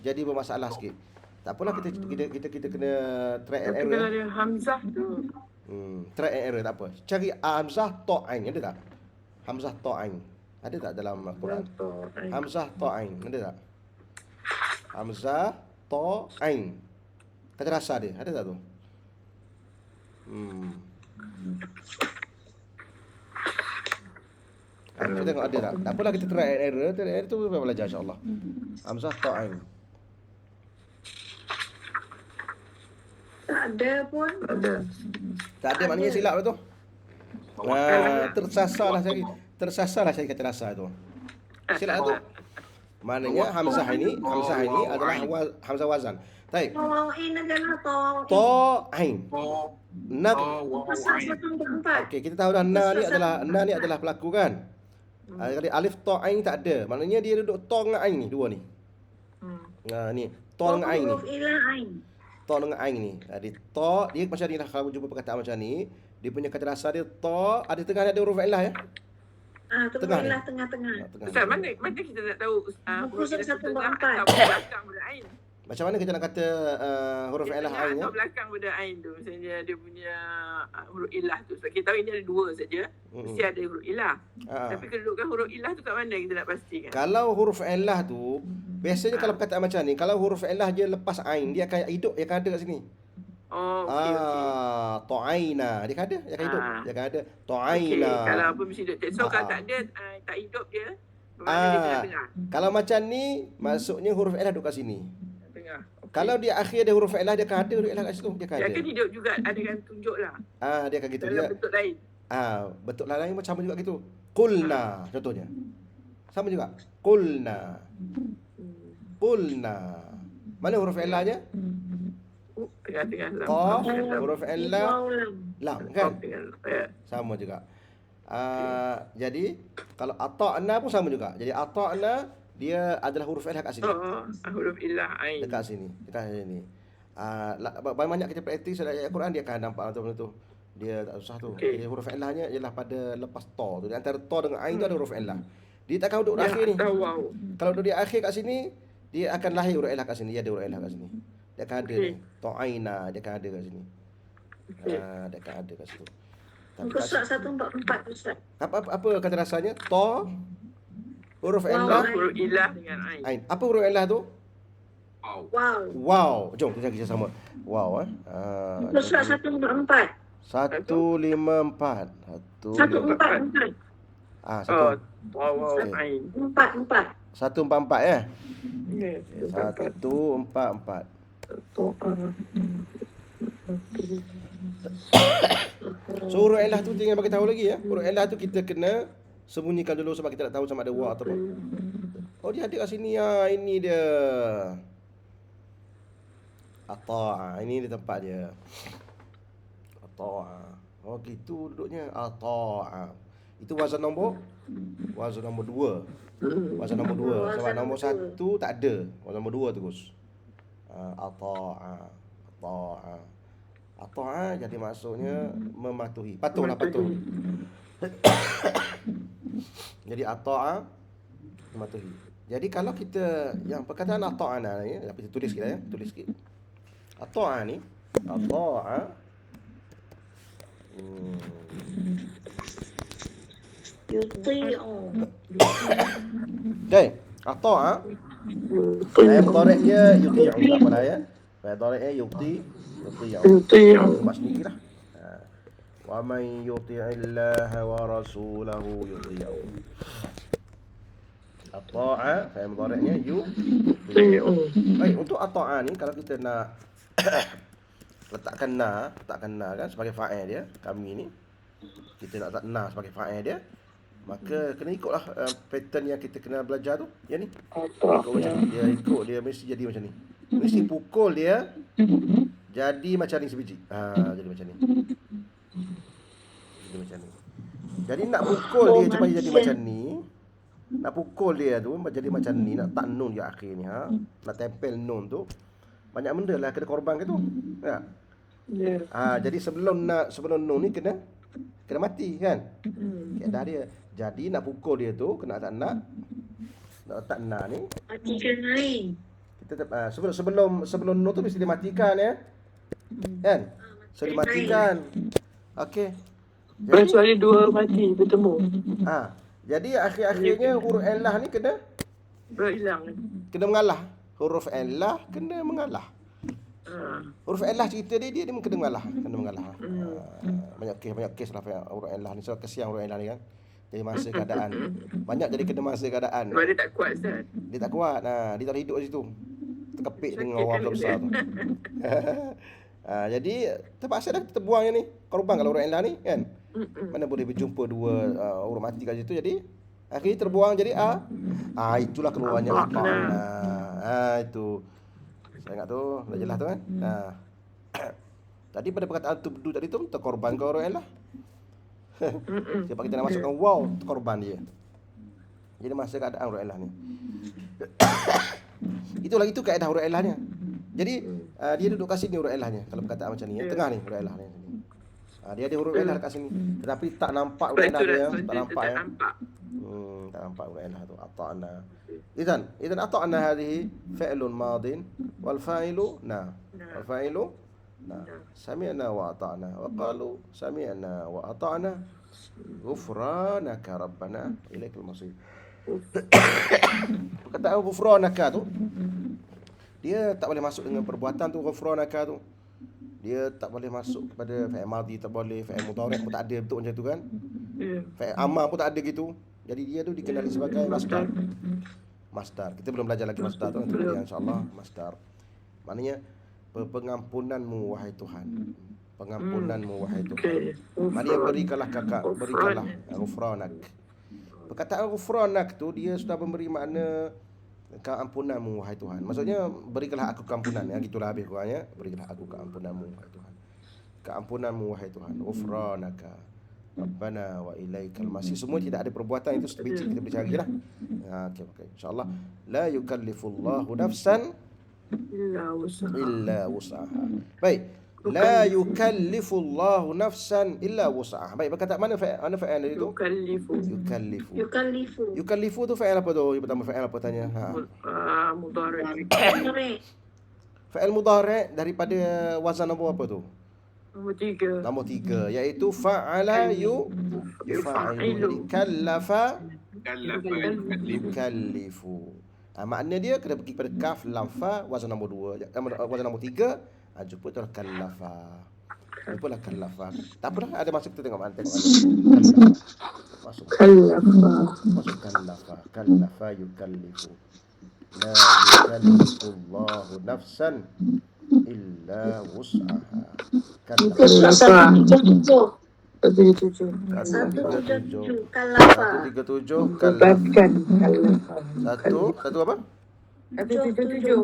jadi bermasalah sikit. Tak apalah kita kena try and Tapi kalau error. dia Hamzah tu. Try and error tak apa. Cari hamzah ta'ain ada tak? Hamzah ta'ain. Ada tak dalam Al-Quran? Ta'in. Hamzah ta'ain ada tak? Hamzah ta'ain. Kata dasar dia ada tak tu? Kita tengok ada tak? Tak apalah kita try and error. Try and error tu kita belajar insya-Allah. Hamzah ta'ain. Tak ada pun. Ada. Tak ada maknanya silap lah tu. Tersasarlah saya kata dasar tu. Silap tu. Maknanya hamzah ini adalah hamzah wazan. Baik. Tawa'in adalah tawa'in. Ta'ain. Na. Pasal 1/4. Okey, kita tahu dah na ni adalah pelaku kan? Kali alif ta'ain tak ada. Maknanya dia duduk ta dengan ain ni, dua ni. Ni, ta dengan ain ni. Huruf ilah ain. Ta dengan ain ni. Jadi ta dia macam ni lah kalau jumpa perkataan macam ni, dia punya kata dasar dia ta, ada tengah ada huruf ilah ya. Tu Tengah ni. ilah tengah-tengah. Ustaz, mana kita nak tahu Huruf ilah tu 1/4. tengah atau belakang pada ain? Macam mana kita nak kata huruf Dia ilah tengah ain ya? atau belakang pada ain tu. Misalnya dia punya huruf ilah tu. Sebab kita tahu ini ada dua saja. Mesti ada huruf ilah. Tapi kedudukan huruf ilah tu kat mana kita nak pastikan? Kalau huruf ilah tu biasanya kalau perkataan macam ni, kalau huruf ilah dia lepas ain, dia akan hidup, dia akan ada kat sini. Oh, okey. Ta'aina. Dia akan ada, dia akan hidup. Dia akan ada. Okey, Ta'aina. kalau apa mesti hidup. So kalau tak ada, tak hidup dia, bermakna dia tengah-tengah. Kalau macam ni, maksudnya huruf ilah duduk kat sini. Tengah. Okay. Kalau di akhir ada huruf ilah, dia akan ada huruf ilah kat situ. Dia akan Dia ada. akan hidup juga, ada kan tunjuk lah. Dia akan gitu. Dalam Dia, bentuk lain. bentuk lain macam sama juga gitu. Qulna contohnya. Sama juga. Qulna. Qulna. Mana huruf ilahnya? Tengah-tengah lam. Qaf, Tengah-tengah lam. huruf ilah, lam kan? Ya. Sama juga. Jadi kalau ata'na pun sama juga. Jadi ata'na dia adalah huruf ilah kat sini. Huruf ilah ain. Dekat sini. Banyak kita praktis ayat Quran dia akan nampak tu benda tu. Dia tak susah tu. Okay. Jadi huruf ilahnya ialah pada lepas ta tu. Di antara ta dengan ain tu ada huruf ilah. Dia takkan duduk di akhir ni. Wow. Kalau duduk di akhir kat sini, dia akan lahir huruf ilah kat sini. Dia ada huruf ilah kat sini. Dia akan ada ni. Ta'aina dia akan ada kat sini. Dia akan ada kat situ. Muka surat 1/4 Ustaz. Apa kata rasanya? Ta huruf Wow. ilah Huruf ilah dengan ain. ain. Apa huruf ilah tu? Wow. Wow. Jom kita sama. Wow Muka surat 1/4. 154. 1/4. Wow, Okey. ain. 4. 144 ya. Ya. 144. So huruf ilah tu tinggal bagi tahu lagi ya. Huruf ilah tu kita kena sembunyikan dulu sebab kita tak tahu sama ada wa atau apa. Oh dia ada kat sini ya. Ini dia. Ata'a. Ini dia tempat dia. Ata'a. Oh gitu duduknya. Ata'a. Itu wazan nombor 2. Wazan nombor 2. Sebab nombor 1 tak ada. Wazan nombor 2 terus. Ata'a. Ata'a. Ata'a jadi maksudnya mematuhi. Patuhlah patuh. Jadi ata'a mematuhi. Jadi kalau kita yang perkataan ata'ana ni, kita tulis sikit ya, tulis sikit. Ata'a ni, ata'a Yuti'u. okay, ata'a Fa'il mudhari' dia yuti'u tak apa dah ya. Fa'il mudhari' dia yuti'u. Mas ni lah. Wa man yuti'illaha wa rasulahu yuti'u. Ata'a fa'il mudhari'nya yuti'u. Baik, untuk ata'a ni kalau kita nak letakkan na kan sebagai fa'il dia, kami ni kita nak letak na sebagai fa'il dia, maka kena ikutlah pattern yang kita kena belajar tu. Yang ni. Ikut macam ni. Dia mesti jadi macam ni. Mesti pukul dia jadi macam ni sebiji. Jadi macam ni. Jadi macam ni. Jadi nak pukul dia supaya jadi macam ni. Nak pukul dia tu jadi macam ni, nak tak nun di akhirnya, nak tempel nun tu. Banyak benda lah kena korban ke tu. Ya. Ya. Jadi sebelum nun ni kena mati kan. Kaedah dia. Jadi nak pukul dia tu kena tak nak ni. Matikan lain. Kita sebelum nun tu mesti dimatikan ya. Kan? So dimatikan. Okey. Kecuali dua mati bertemu. Jadi akhir-akhirnya huruf illah ni kena Berhilang. mengalah. Huruf illah kena mengalah. Huruf illah cerita dia kena mengalah. Banyak kes lah huruf illah ni. So kesian huruf illah ni kan. Jadi masa keadaan. Banyak jadi kena masa keadaan. Sebab dia tak kuat, Ustaz. Dia tak kuat. Dia tak hidup di situ. Terkepit dengan orang besar tu. Jadi terpaksa dah kita buang ni. Korban kalau huruf illah ni kan. Mana boleh berjumpa dua huruf mati kat situ. Jadi akhirnya terbuang jadi itulah keluarnya ata'na. Itu saya ingat tu dah jelas tu kan. Tadi pada perkataan tubdu tadi tu terkorban ke huruf illah. Sebab kita nak masukkan waw, terkorban dia. Jadi masa keadaan huruf illah ni. Itu kaedah huruf illahnya. Jadi dia duduk kat sini huruf illahnya. Kalau perkataan macam ni, tengah ni huruf illah ni. Dia ada huruf illah kat sini. Tetapi tak nampak huruf illah dia. Tak nampak ya. Tak nampak huruf illah tu. Ata'na. Idzan ata'na hadhihi fi'lun madin wal fa'ilu na. Wal fa'ilu na. Sami'na wa ata'na. Wa qalu sami'na wa ata'na. Ghufranaka rabbana ilaikal masir. Perkataan ghufranaka tu dia tak boleh masuk dengan perbuatan tu. Ghufranaka tu dia tak boleh masuk kepada fa'il madhi, tak boleh fa'il mudhari' pun tak ada bentuk macam tu kan. Fa'il amar pun tak ada gitu. Jadi dia tu dikenali sebagai masdar. Kita belum belajar lagi masdar tu, nanti insya-Allah masdar. Maknanya pengampunanmu wahai Tuhan. Pengampunanmu wahai Tuhan. Maknanya berikanlah ghufranak. Perkataan ghufranak tu dia sudah memberi makna keampunanmu wahai Tuhan. Maksudnya berikanlah aku keampunan. Gitulah habis kurangnya. Berikanlah aku keampunanmu wahai Tuhan. Keampunanmu wahai Tuhan. Ghufranaka Rabbana wa ilaikal masir. Semua tidak ada perbuatan itu sebiji kita boleh carilah. Okey. Insya-Allah la yukallifullahu nafsan illa wus'aha. Baik. La yukallifullahu nafsan illa wus'aha. Baik, berkata mana fa'il itu? Yukallifu tu fa'il apa tu? Yang pertama fa'il apa tanya? Mudhari'. Fa'il mudhari' daripada wazan nombor apa tu? Nombor 3 iaitu fa'ala yufa'ilu kallafa yukallifu. Makna dia kena pergi pada kaf lam fa wazan nombor 2. Wazan nombor 3 jumpa tu kallafa. Jumpalah kallafa. Tak apa dah, ada masa kita tengok mana. Masuk kallafa yukallifu. La yukallifullahu nafsan illa wus'aha. Kallafa. 137 Kallafa. 137 Letakkan Satu apa? 137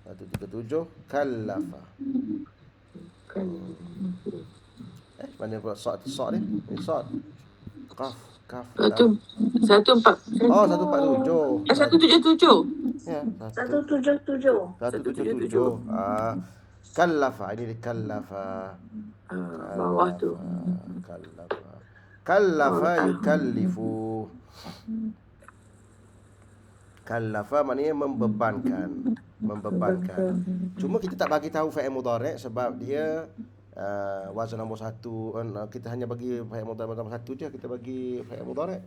137 kallafa. Mana pula sad ni? Ini sad. Kaf. Satu 147 Ya, 177. 177. Kallafa. Ini kallafa. bawah tu. Kallafa yukallifu. Kallafa maknanya membebankan. Cuma kita tak bagi tahu fa'il mudhari' sebab dia wazan nombor 1. Kita hanya bagi fa'il mudhari' nombor 1 je. Kita bagi fa'il mudhari'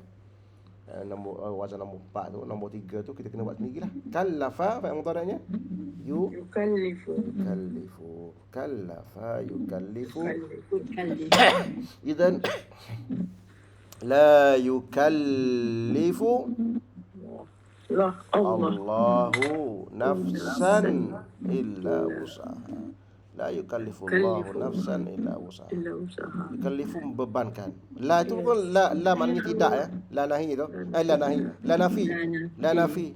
wazan nombor 4 tu, nombor 3 tu kita kena buat sendirilah. Kallafa fa'il mudhari'nya yukallifu. Kallafa yukallifu. Idzan la yukallifu Allahu nafsan illa wus'aha. La yukallifu Allahu nafsan illa wus'aha. Yukallifu membebankan. La itu pun la maknanya tidak ya. La nahi tu. La nafi.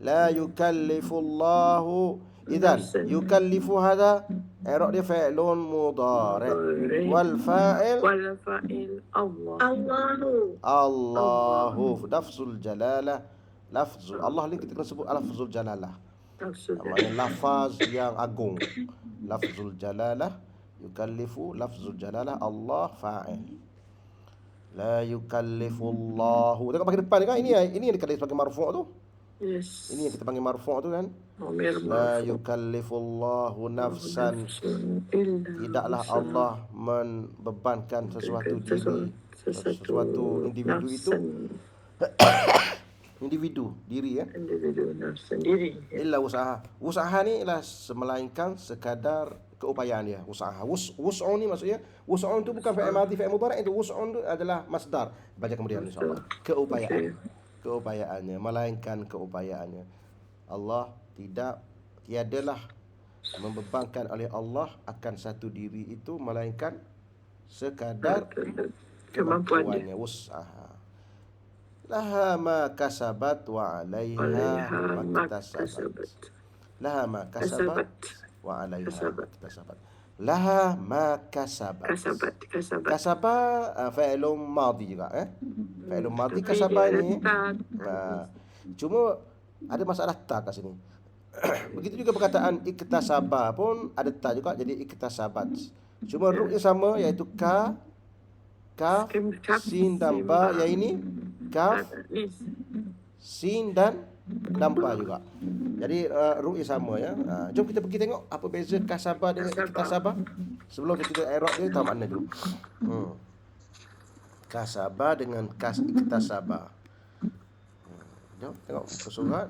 La yukallifu Allahu. Idzan yukallifu hadha i'rab dia fi'lun mudhari'. Wal fa'il والفاعل الله Allahu. Allahu. Lafzul jalalah. Lafzul Allah ni kita kena sebut lafzul jalalah. نفس Maknanya lafaz yang agung. Lafzul jalalah yukallifu, lafzul jalalah Allah fa'il. La yukallifullahu. Tengok pakai depan ni kan, ini yang dikali sebagai marfu' tu. يس Ini yang kita panggil marfu' tu kan. ضمير La مرفوع yukallifullahu nafsan. إلا Tidaklah Allah membebankan sesuatu diri, sesuatu individu itu, individu diri ya. individu nafs sendiri. Illa usaha. Usaha ni ialah melainkan sekadar keupayaan dia. Usaha. Wus'un ni maksudnya, wus'un tu bukan fi'il madhi, fi'il mudhari'. Itu wus'un tu adalah masdar. Baca kemudian insya-Allah. Keupayaan. Keupayaannya, melainkan keupayaannya. Allah tiadalah membebankan oleh Allah akan satu diri itu melainkan sekadar kemampuannya. Usaha. Laha ma kasabat wa 'alaiha ma iktasabat. Laha ma kasabat wa 'alaiha ma iktasabat. Laha ma kasabat. Kasaba fi'lun madhi juga Fi'lun madhi kasaba ni. Cuma ada masalah ta kat sini. Begitu juga perkataan iktasaba pun ada ta juga jadi iktasabat. Cuma ruknya sama iaitu kaf, sin dan ba. Yang ini kaf, sin dan ba juga. Jadi ruknya sama ya. Jom kita pergi tengok apa beza kasaba dengan iktasaba. Sebelum kita i'rab dia tahu makna dulu. Kasaba dengan iktasaba. Jom tengok muka surat.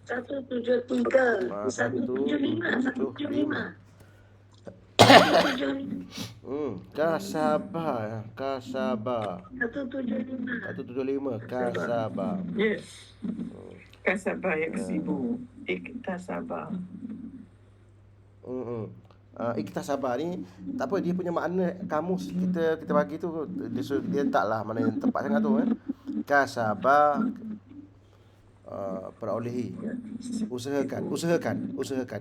173, 175. Kasaba. 175. Kasaba. Yes. Kasaba yaksibu. Iktasaba. Iktasaba ni tak apa, dia punya makna kamus kita bagi tu dia taklah mana yang tepat sangat tu Kasaba perolehi, usahakan.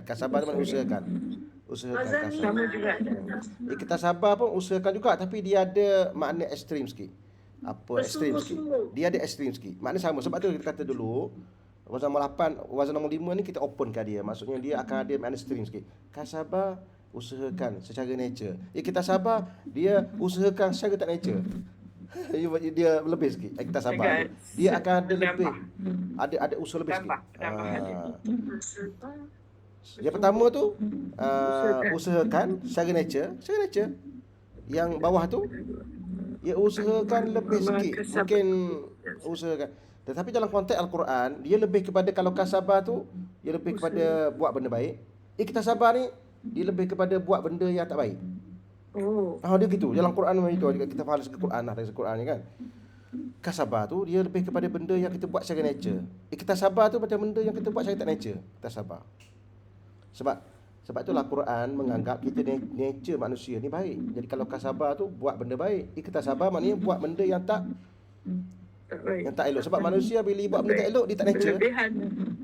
Kasaba tu makna usahakan kasaba. Sama juga. Iktasaba pun usahakan juga, tapi dia ada makna ekstrim sikit. Apa ekstrim sikit? Dia ada ekstrim sikit. Makna sama. Sebab tu kita kata dulu wazan nombor 8, wazan nombor 5 ni kita openkan dia. Maksudnya dia akan ada makna ekstrim sikit. Kasaba usahakan secara nature. Iktasaba dia usahakan secara tak nature. Dia lebih sikit. Iktasaba dia akan ada lebih. Ada usaha lebih sikit. Yang pertama tu usahakan secara nature. Yang bawah tu dia usahakan lebih sikit. Mungkin usahakan. Tetapi dalam konteks Al-Quran, dia lebih kepada, kalau kasabah tu dia lebih kepada buat benda baik. Iktasabah ni dia lebih kepada buat benda yang tak baik. Dia gitu. Dalam Quran memang itu. Kita faham dari Quran dari Quran ni kan. Kasabah tu dia lebih kepada benda yang kita buat secara nature. Iktasabah tu macam benda yang kita buat secara tak nature. Iktasabah. Sebab itulah Quran menganggap kita nature manusia ni baik. Jadi kalau kasabah tu buat benda baik, iktasabah maknanya buat benda yang tak elok. Sebab manusia bila buat benda tak elok, dia tak nature.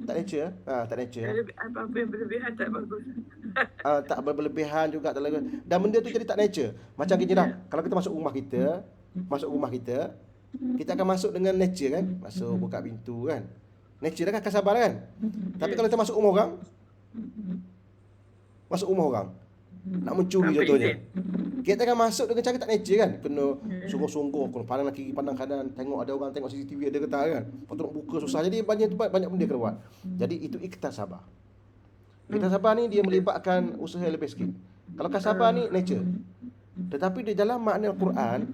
Tak nature. Tak nature. Apa yang berlebihan tak bagus. Tak berlebihan juga tak bagus. Dan benda tu jadi tak nature. Macam gini dah. Kalau kita masuk rumah kita, kita akan masuk dengan nature kan. Masuk buka pintu kan. Nature dah kan, kasabah kan. Tapi kalau kita masuk rumah orang, nak mencuri contohnya, kita akan masuk dengan cara tak nature kan. Kena sungguh-sungguh, kena pandang kiri pandang kanan, tengok ada orang, tengok CCTV ada ke tak kan. Lepas tu nak buka susah. Jadi banyak benda kena buat. Jadi itu iktasabah. Iktasabah ni dia melibatkan usaha lebih sikit. Kalau kasabah ni nature. Tetapi di dalam makna Al-Quran,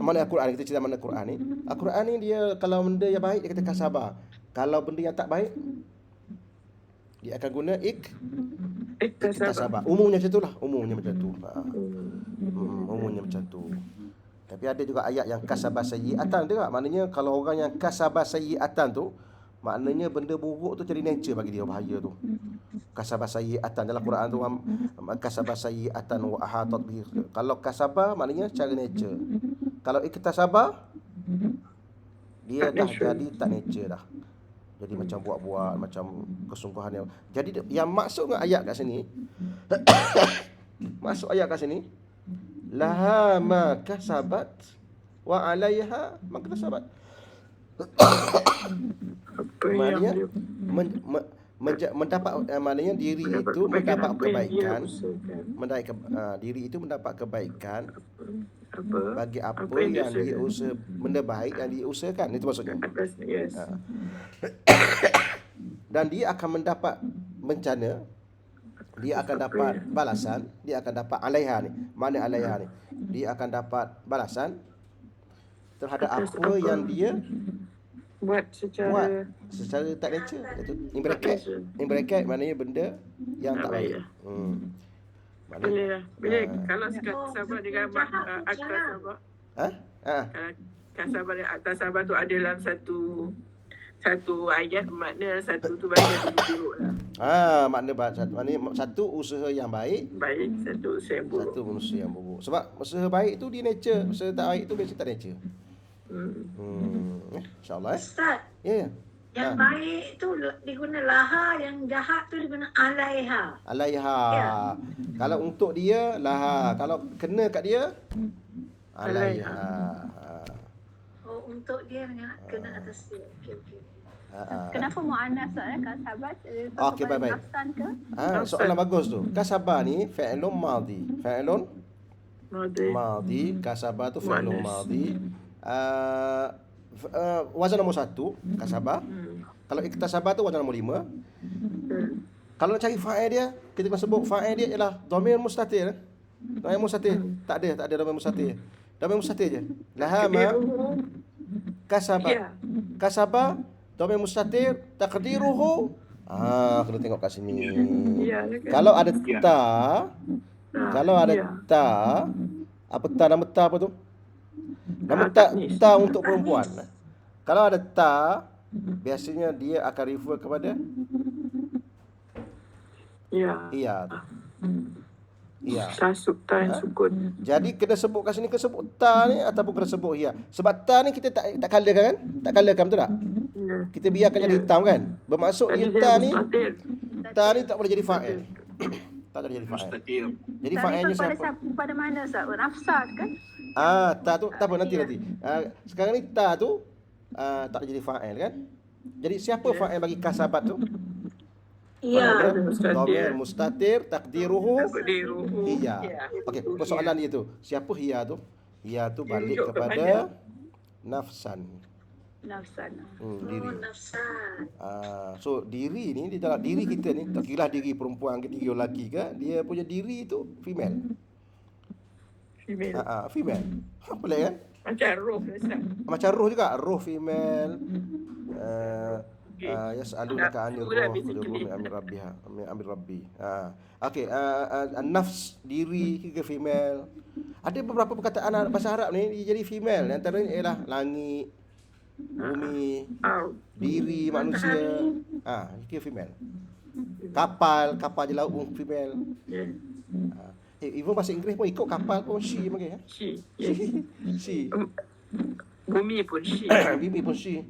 kita cerita makna Al-Quran ni. Al-Quran ni dia kalau benda yang baik dia kata kasabah. Kalau benda yang tak baik dia akan guna iktasabah. Umumnya macam itulah. Umumnya macam tu. Tapi ada juga ayat yang kasabah sayyi'atan tu tak? Maknanya kalau orang yang kasabah sayyi'atan tu, maknanya benda buruk tu jadi nature bagi dia, bahaya tu. Kasabah sayyi'atan dalam Quran tu, kasabah sayyi'atan wa ahatat bihi. Kalau kasabah maknanya cara nature. Kalau iktasabah dia dah jadi tak nature dah. Jadi macam buat-buat, macam kesungguhan yang. Jadi yang maksud dengan ayat kat sini, masuk ayat kat sini, laha ma kasabat wa 'alaiha ma kasabat. Apa yang Maknanya dia mendapat maknanya diri itu mendapat apa yang dia kebaikan, usahakan. diri itu mendapat kebaikan Apa? bagi apa yang yang dia diusahakan. usaha, benda baik yang dia usahakan, itu maksudnya. Atas, yes. Dan dia akan mendapat bencana, dia akan dapat balasan, dia akan dapat alaiha ni. Mana alaiha ni? Dia akan dapat balasan terhadap Atas apa yang dia buat buat secara secara tak nature. Itu in tak bracket. nature. In bracket maknanya benda yang tak Tak baik. baik. Maknanya, Boleh lah. Bila Kalau kasabah dengan akta sabah, kalau kasabah dan akta sabah tu ada dalam satu ayat, makna satu tu baik dan satu buruk lah. maknanya satu usaha yang baik, Baik, satu usaha yang buruk. satu usaha yang buruk. Sebab usaha baik tu di nature, usaha tak baik tu biasa tak nature. InsyaAllah Ustaz, Ya. yang baik tu diguna laha, yang jahat tu diguna alaiha. Alaiha. Ya. Kalau untuk dia laha, kalau kena kat dia alaiha. Oh, untuk dia dengan kena atas dia. Okey. Kenapa mu'annas kasabat? Okey, baik-baik. Nafsan ke? Soalan bagus tu. Kasabah ni fi'lun madhi. Fi'lun Madi. madhi, kasabah tu fi'lun Muannas. madhi. Wazan nombor 1 kasabah. Kalau iktasabah tu wazan nombor 5. Kalau nak cari fa'il dia, kita kena sebut fa'il dia ialah dhamir mustatir. Dhamir mustatir. Tak ada dhamir mustatir. Dhamir mustatir je. Laha ma kasabah. Ya. Kasabah dhamir mustatir taqdiruhu. Kena tengok kat sini. Ya, kan? Kalau ada Ya. ta, kalau ada ya. ta, apa ta, nama ta apa tu? Nama ta, Taknis. ta untuk perempuan. Kalau ada ta, biasanya dia akan refer kepada Ya. iya. Iya. Tasuk tan sukun. Jadi kena sebut kat sini, kena sebut ta ni ataupun kena sebut iya. Sebab ta ni kita tak colourkan kan? Tak colourkan, betul tak? Ya. Kita biarkan jadi hitam kan? Bermaksud dia Tadi ta dia ni, mustatir. ta ni tak boleh jadi fa'il. Tak boleh jadi fa'il. مستتير. Jadi Tadi fa'ilnya pada siapa? pada mana Ustaz? Nafsat kan? Ta tu tak apa, nanti. Sekarang ni ta tu tak jadi fa'il kan? Jadi siapa fa'il bagi kasabat tu? Ya. Dhamir mustatir takdiruhu Takdiruhu. hiya. Ya. Okey, persoalan dia tu. Siapa hiya tu? Hiya tu balik Rujuk kepada kepada nafsan. Nafsan. Diri. Nafsan. So diri ni di dalam diri kita ni, tak kira diri perempuan ke diri lelaki ke, dia punya diri tu female. Female. Female. Pelik kan? Macam roh Ustaz. Macam roh juga, roh female. Yas'alunaka 'anil Itulah ruh, basically. min amri rabbiha, min amri rabbi. Okey, nafs diri ke female. Ada beberapa perkataan bahasa Arab ni dia jadi female. Antaranya ialah langit, bumi, diri manusia. Dia female. Kapal je laut pun female. Ya. Even bahasa Inggeris pun ikut kapal pun she panggil ya. She. Yes. She. Bumi pun she. Bumi pun she.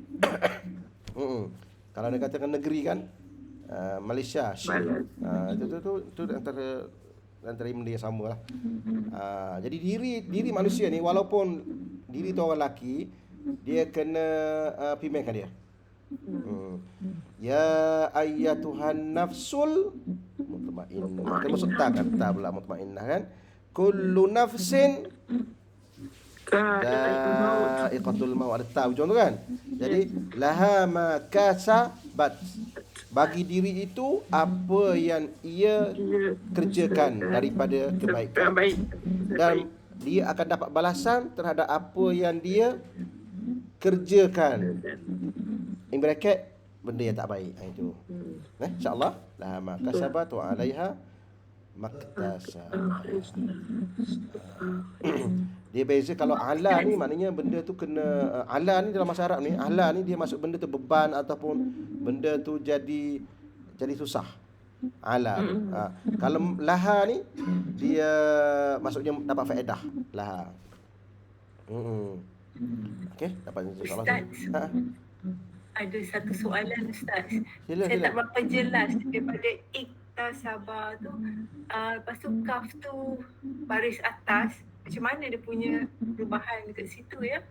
Kalau dia katakan negeri kan, Malaysia she. Itu antara benda yang sama lah. Jadi diri manusia ni, walaupun diri tu orang lelaki, dia kena female kan dia. Ya ayyatuhan nafsul mutmainnah. Kita masuk ta kan, ta pula mutmainnah kan. Kullu nafsin Da'iqatul maut, ada ta hujung tu kan. Jadi laha ma kasabat, bagi diri itu apa yang ia kerjakan daripada kebaikan, dan dia akan dapat balasan terhadap apa yang dia kerjakan. In bracket, benda yang tak baik. Itu insya-Allah laha ma kasabat wa 'alaiha maktasabat. Dia beza kalau ala ni maknanya benda tu kena ala ni dalam bahasa Arab ni, ala ni dia masuk benda tu beban ataupun benda tu jadi susah. Ala tu. Kalau laha ni dia maksudnya dapat faedah laha. Okey, dapat insya-Allah. ada satu soalan Ustaz. Sila, Saya sila. tak berapa jelas daripada iktasaba tu. Lepas tu kaf tu baris atas. Macam mana dia punya perubahan dekat situ ya?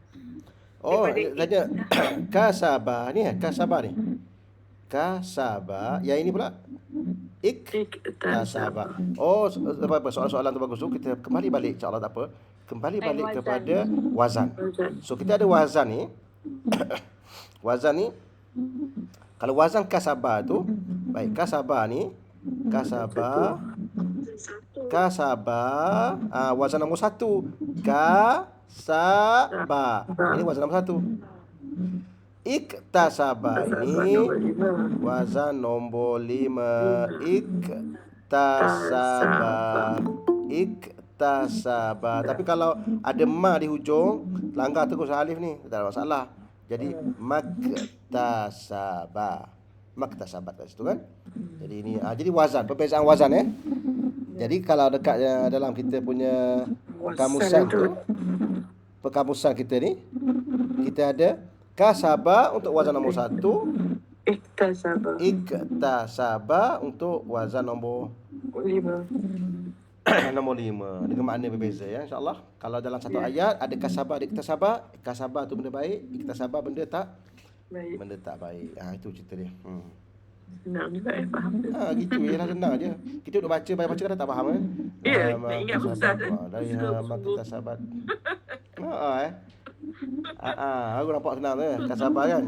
Oh, Daripada tanya kasaba ni, kasaba ni. Kasaba, yang ini pula iktasaba. Oh, apa soalan-soalan tu bagus tu. Kita kembali balik insya-Allah, tak apa. Kembali balik wazan. kepada wazan. So kita ada wazan ni. Wazan ni, kalau wazan kasaba tu, baik, kasaba ni, kasaba, wazan nombor 1. Kasaba. Ini wazan nombor 1. Iktasaba ini wazan nombor 5. Iktasaba. Tapi kalau ada ma di hujung, langgar terus alif ni, tak ada masalah. Jadi maktasaba. Maktasabat kat situ kan. Jadi ini jadi wazan, perbezaan wazan Jadi kalau dekat dalam kita punya kamusan tu, perkamusan kita ni, kita ada kasaba untuk wazan nombor 1, iktasaba untuk wazan nombor 5. nombor 5, dengan makna berbeza ya, insya-Allah. Kalau dalam satu ayat ada kasaba, ada iktasaba, kasaba tu benda baik, iktasaba benda tak Baik. benda tak baik. Itu cerita dia. Senang juga faham. Gitu ialah, senang je. Kita duk baca kan dah tak faham kan. Ya, nak ingat Ustaz Dari iktasabat. Aku nampak senang tu kasaba kan.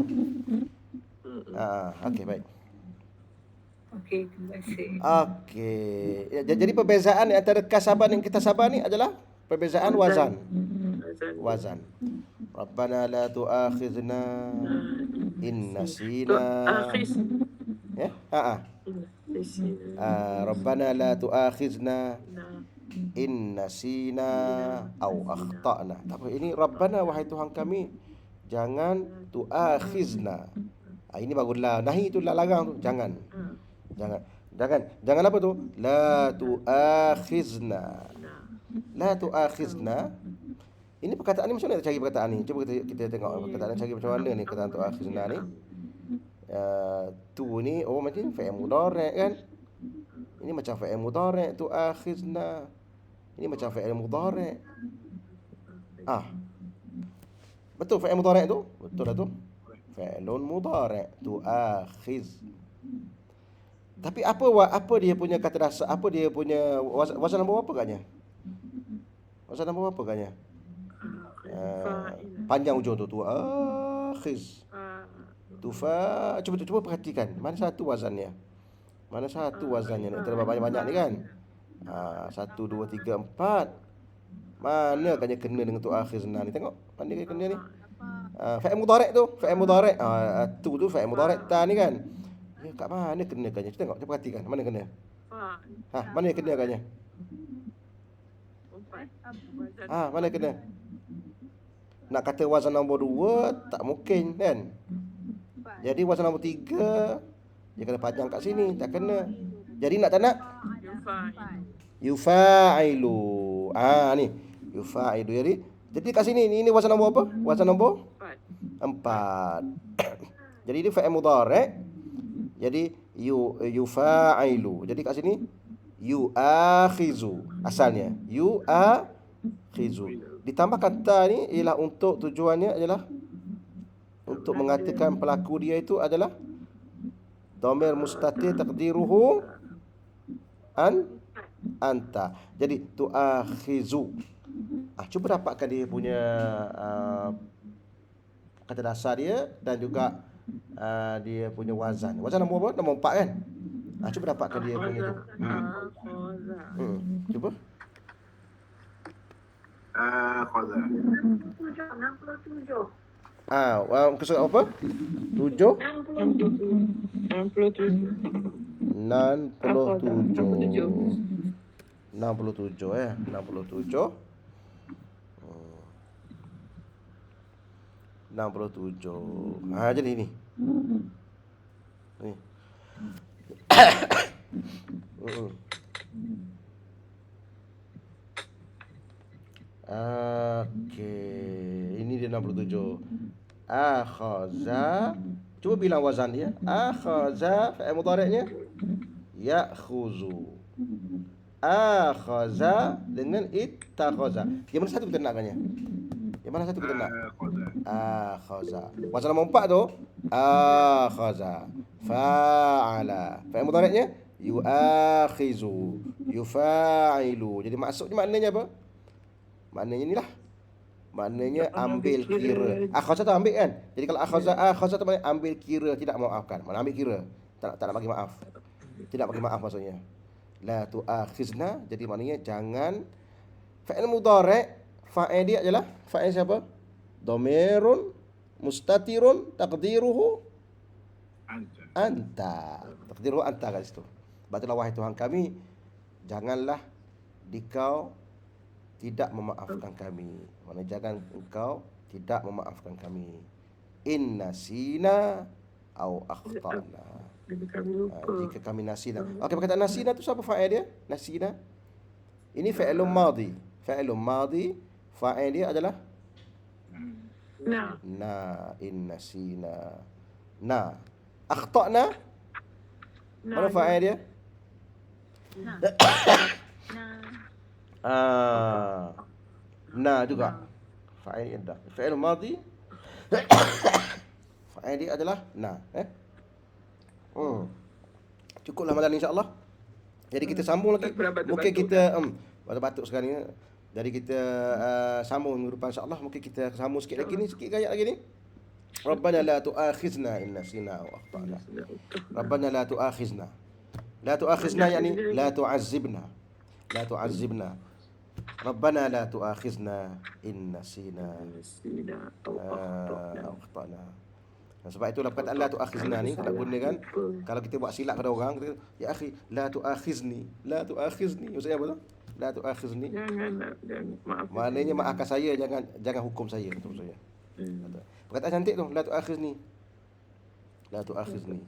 Okey, baik. Okey, terima kasih. Okey. Jadi perbezaan antara kasaba dan iktasaba ni adalah perbezaan wazan. Wazan. Rabbana la tu'akhidna in nasina. Ya? Rabbana la tu'akhidna in nasina au akhtana. Tak apa, ini Rabbana, wahai Tuhan kami, jangan tu'akhizna. Ini barulah nahi tu, larang tu, jangan. Jangan apa tu? La tu'akhizna. La tu'akhizna. Ini perkataan ni macam mana kita cari perkataan ni? Cuba kita tengok perkataan, cari macam mana ni perkataan tu'akhizna ni. Tu ni macam fa'il mudhari' kan? Ini macam fa'il mudhari', tu'akhizna. Ini macam fa'il mudhari'. Betul fa'il mudhari' tu? Betul dah tu. Fa'ilun mudhari', tu'akhiz. Tapi apa dia punya kata dasar? Apa dia punya wazan nombor apa agaknya? Wazan nombor apa agaknya? Panjang ujung tu, tu'akhiz. Cuba perhatikan. Mana satu wazannya? Mana satu wazannya? Ni terlalu banyak-banyak ni kan? 1, 2, 3, 4. Mana agaknya kena dengan tu'akhizna ni? Tengok. Mana dia kena ni? Fa'il mudhari' tu. Fa'il mudhari'. Tu fa'il mudhari' ta ni kan? Ya, kat mana kena agaknya? Tengok, cuba perhatikan. Mana kena? Mana yang kena agaknya? Mana kena? Nak kata wazan nombor 2 tak mungkin kan? Jadi wazan nombor 3 dia kena panjang kat sini, tak kena. Jadi nak tak nak? Yufa'ilu. Ni yufa'ilu. Jadi kat sini ini wazan nombor apa? Wazan nombor 4. Jadi dia fa'il mudhari'. Jadi yufa'ilu. Jadi kat sini yu'akhizu asalnya. Yu'akhizu. Ditambahkan ta ni ialah untuk tujuannya adalah untuk mengatakan pelaku dia itu adalah dhamir mustatir taqdiruhu anta. Jadi tu'akhizu. Cuba dapatkan dia punya kata dasar dia dan juga dia punya wazan. Wazan nombor apa? Nombor 4 kan? Cuba dapatkan dia punya tu. Cuba. Khazar. 67. Kesal apa? 7? 67 ya. 67. 67. Jadi ini. Ni. Okey, ini dia 67. Akhaza Cuba bilang wazan dia. Akhaza, fi'il mudhari'nya ya'khuzu. Akhaza dengan ittakhaza. Yang mana satu kita nakkannya? Yang mana satu kita nak? Akhaza. Wazan nombor 4 tu akhaza. Fa'ala. Fi'il mudhari'nya yu'akhizu, yufa'ilu. Jadi maksudnya maknanya apa? Maknanya inilah. Maknanya ambil kira. Akhaza tu ambil kan? Jadi kalau akhaza tu maknanya ambil kira, tidak memaafkan. Mana ambil kira? Tak nak bagi maaf. Tidak bagi maaf maksudnya. La tu'akhizna, jadi maknanya jangan. Fa'il mudhari' fa'il dia adalah fa'il siapa? Dhamirun mustatirun taqdiruhu anta. Taqdiruhu anta kat situ. Batulah wahai Tuhan kami, janganlah dikau tidak memaafkan kami. Maksudnya jangan engkau tidak memaafkan kami. Inna sina au akhtana. Jika kami nasina. Okey, perkataan nasina tu siapa fa'il dia? Nasina. Ini fi'lun madhi. Fi'lun madhi, fa'il dia adalah na. Inna sina. Na. Akhtana. Mana fa'il dia? Na juga. Fa'il dia. Fi'lun madhi. Fa'il dia adalah na. Cukuplah malam ni insya-Allah. Jadi kita sambung lagi. Mungkin kita batuk sekarang ni. Jadi kita sambung minggu depan insya-Allah. Mungkin kita sambung sikit lagi ni, sikit ayat lagi ni. Rabbana la tu'akhizna in nasina wa akhtana. Rabbana la tu'akhizna. La tu'akhizna yani la tu'azzibna. La tu'azzibna. Rabbana la tu'akhizna in nasina wa akhtana. Sebab itulah perkataan la tu'akhizna ni kita gunakan kalau kita buat silap pada orang, kita ya akhi la tu'akhizni, la tu'akhizni. Maksudnya apa tu? La tu'akhizni. Jangan maaf. Maknanya maafkan saya, jangan hukum saya, itu maksudnya. Perkataan cantik tu, la tu'akhizni. La tu'akhizni.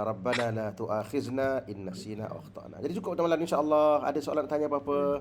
Rabbana la tu'akhizna in nasina aw akhtana. Jadi cukup pada malam insya-Allah. Ada soalan nak tanya apa-apa?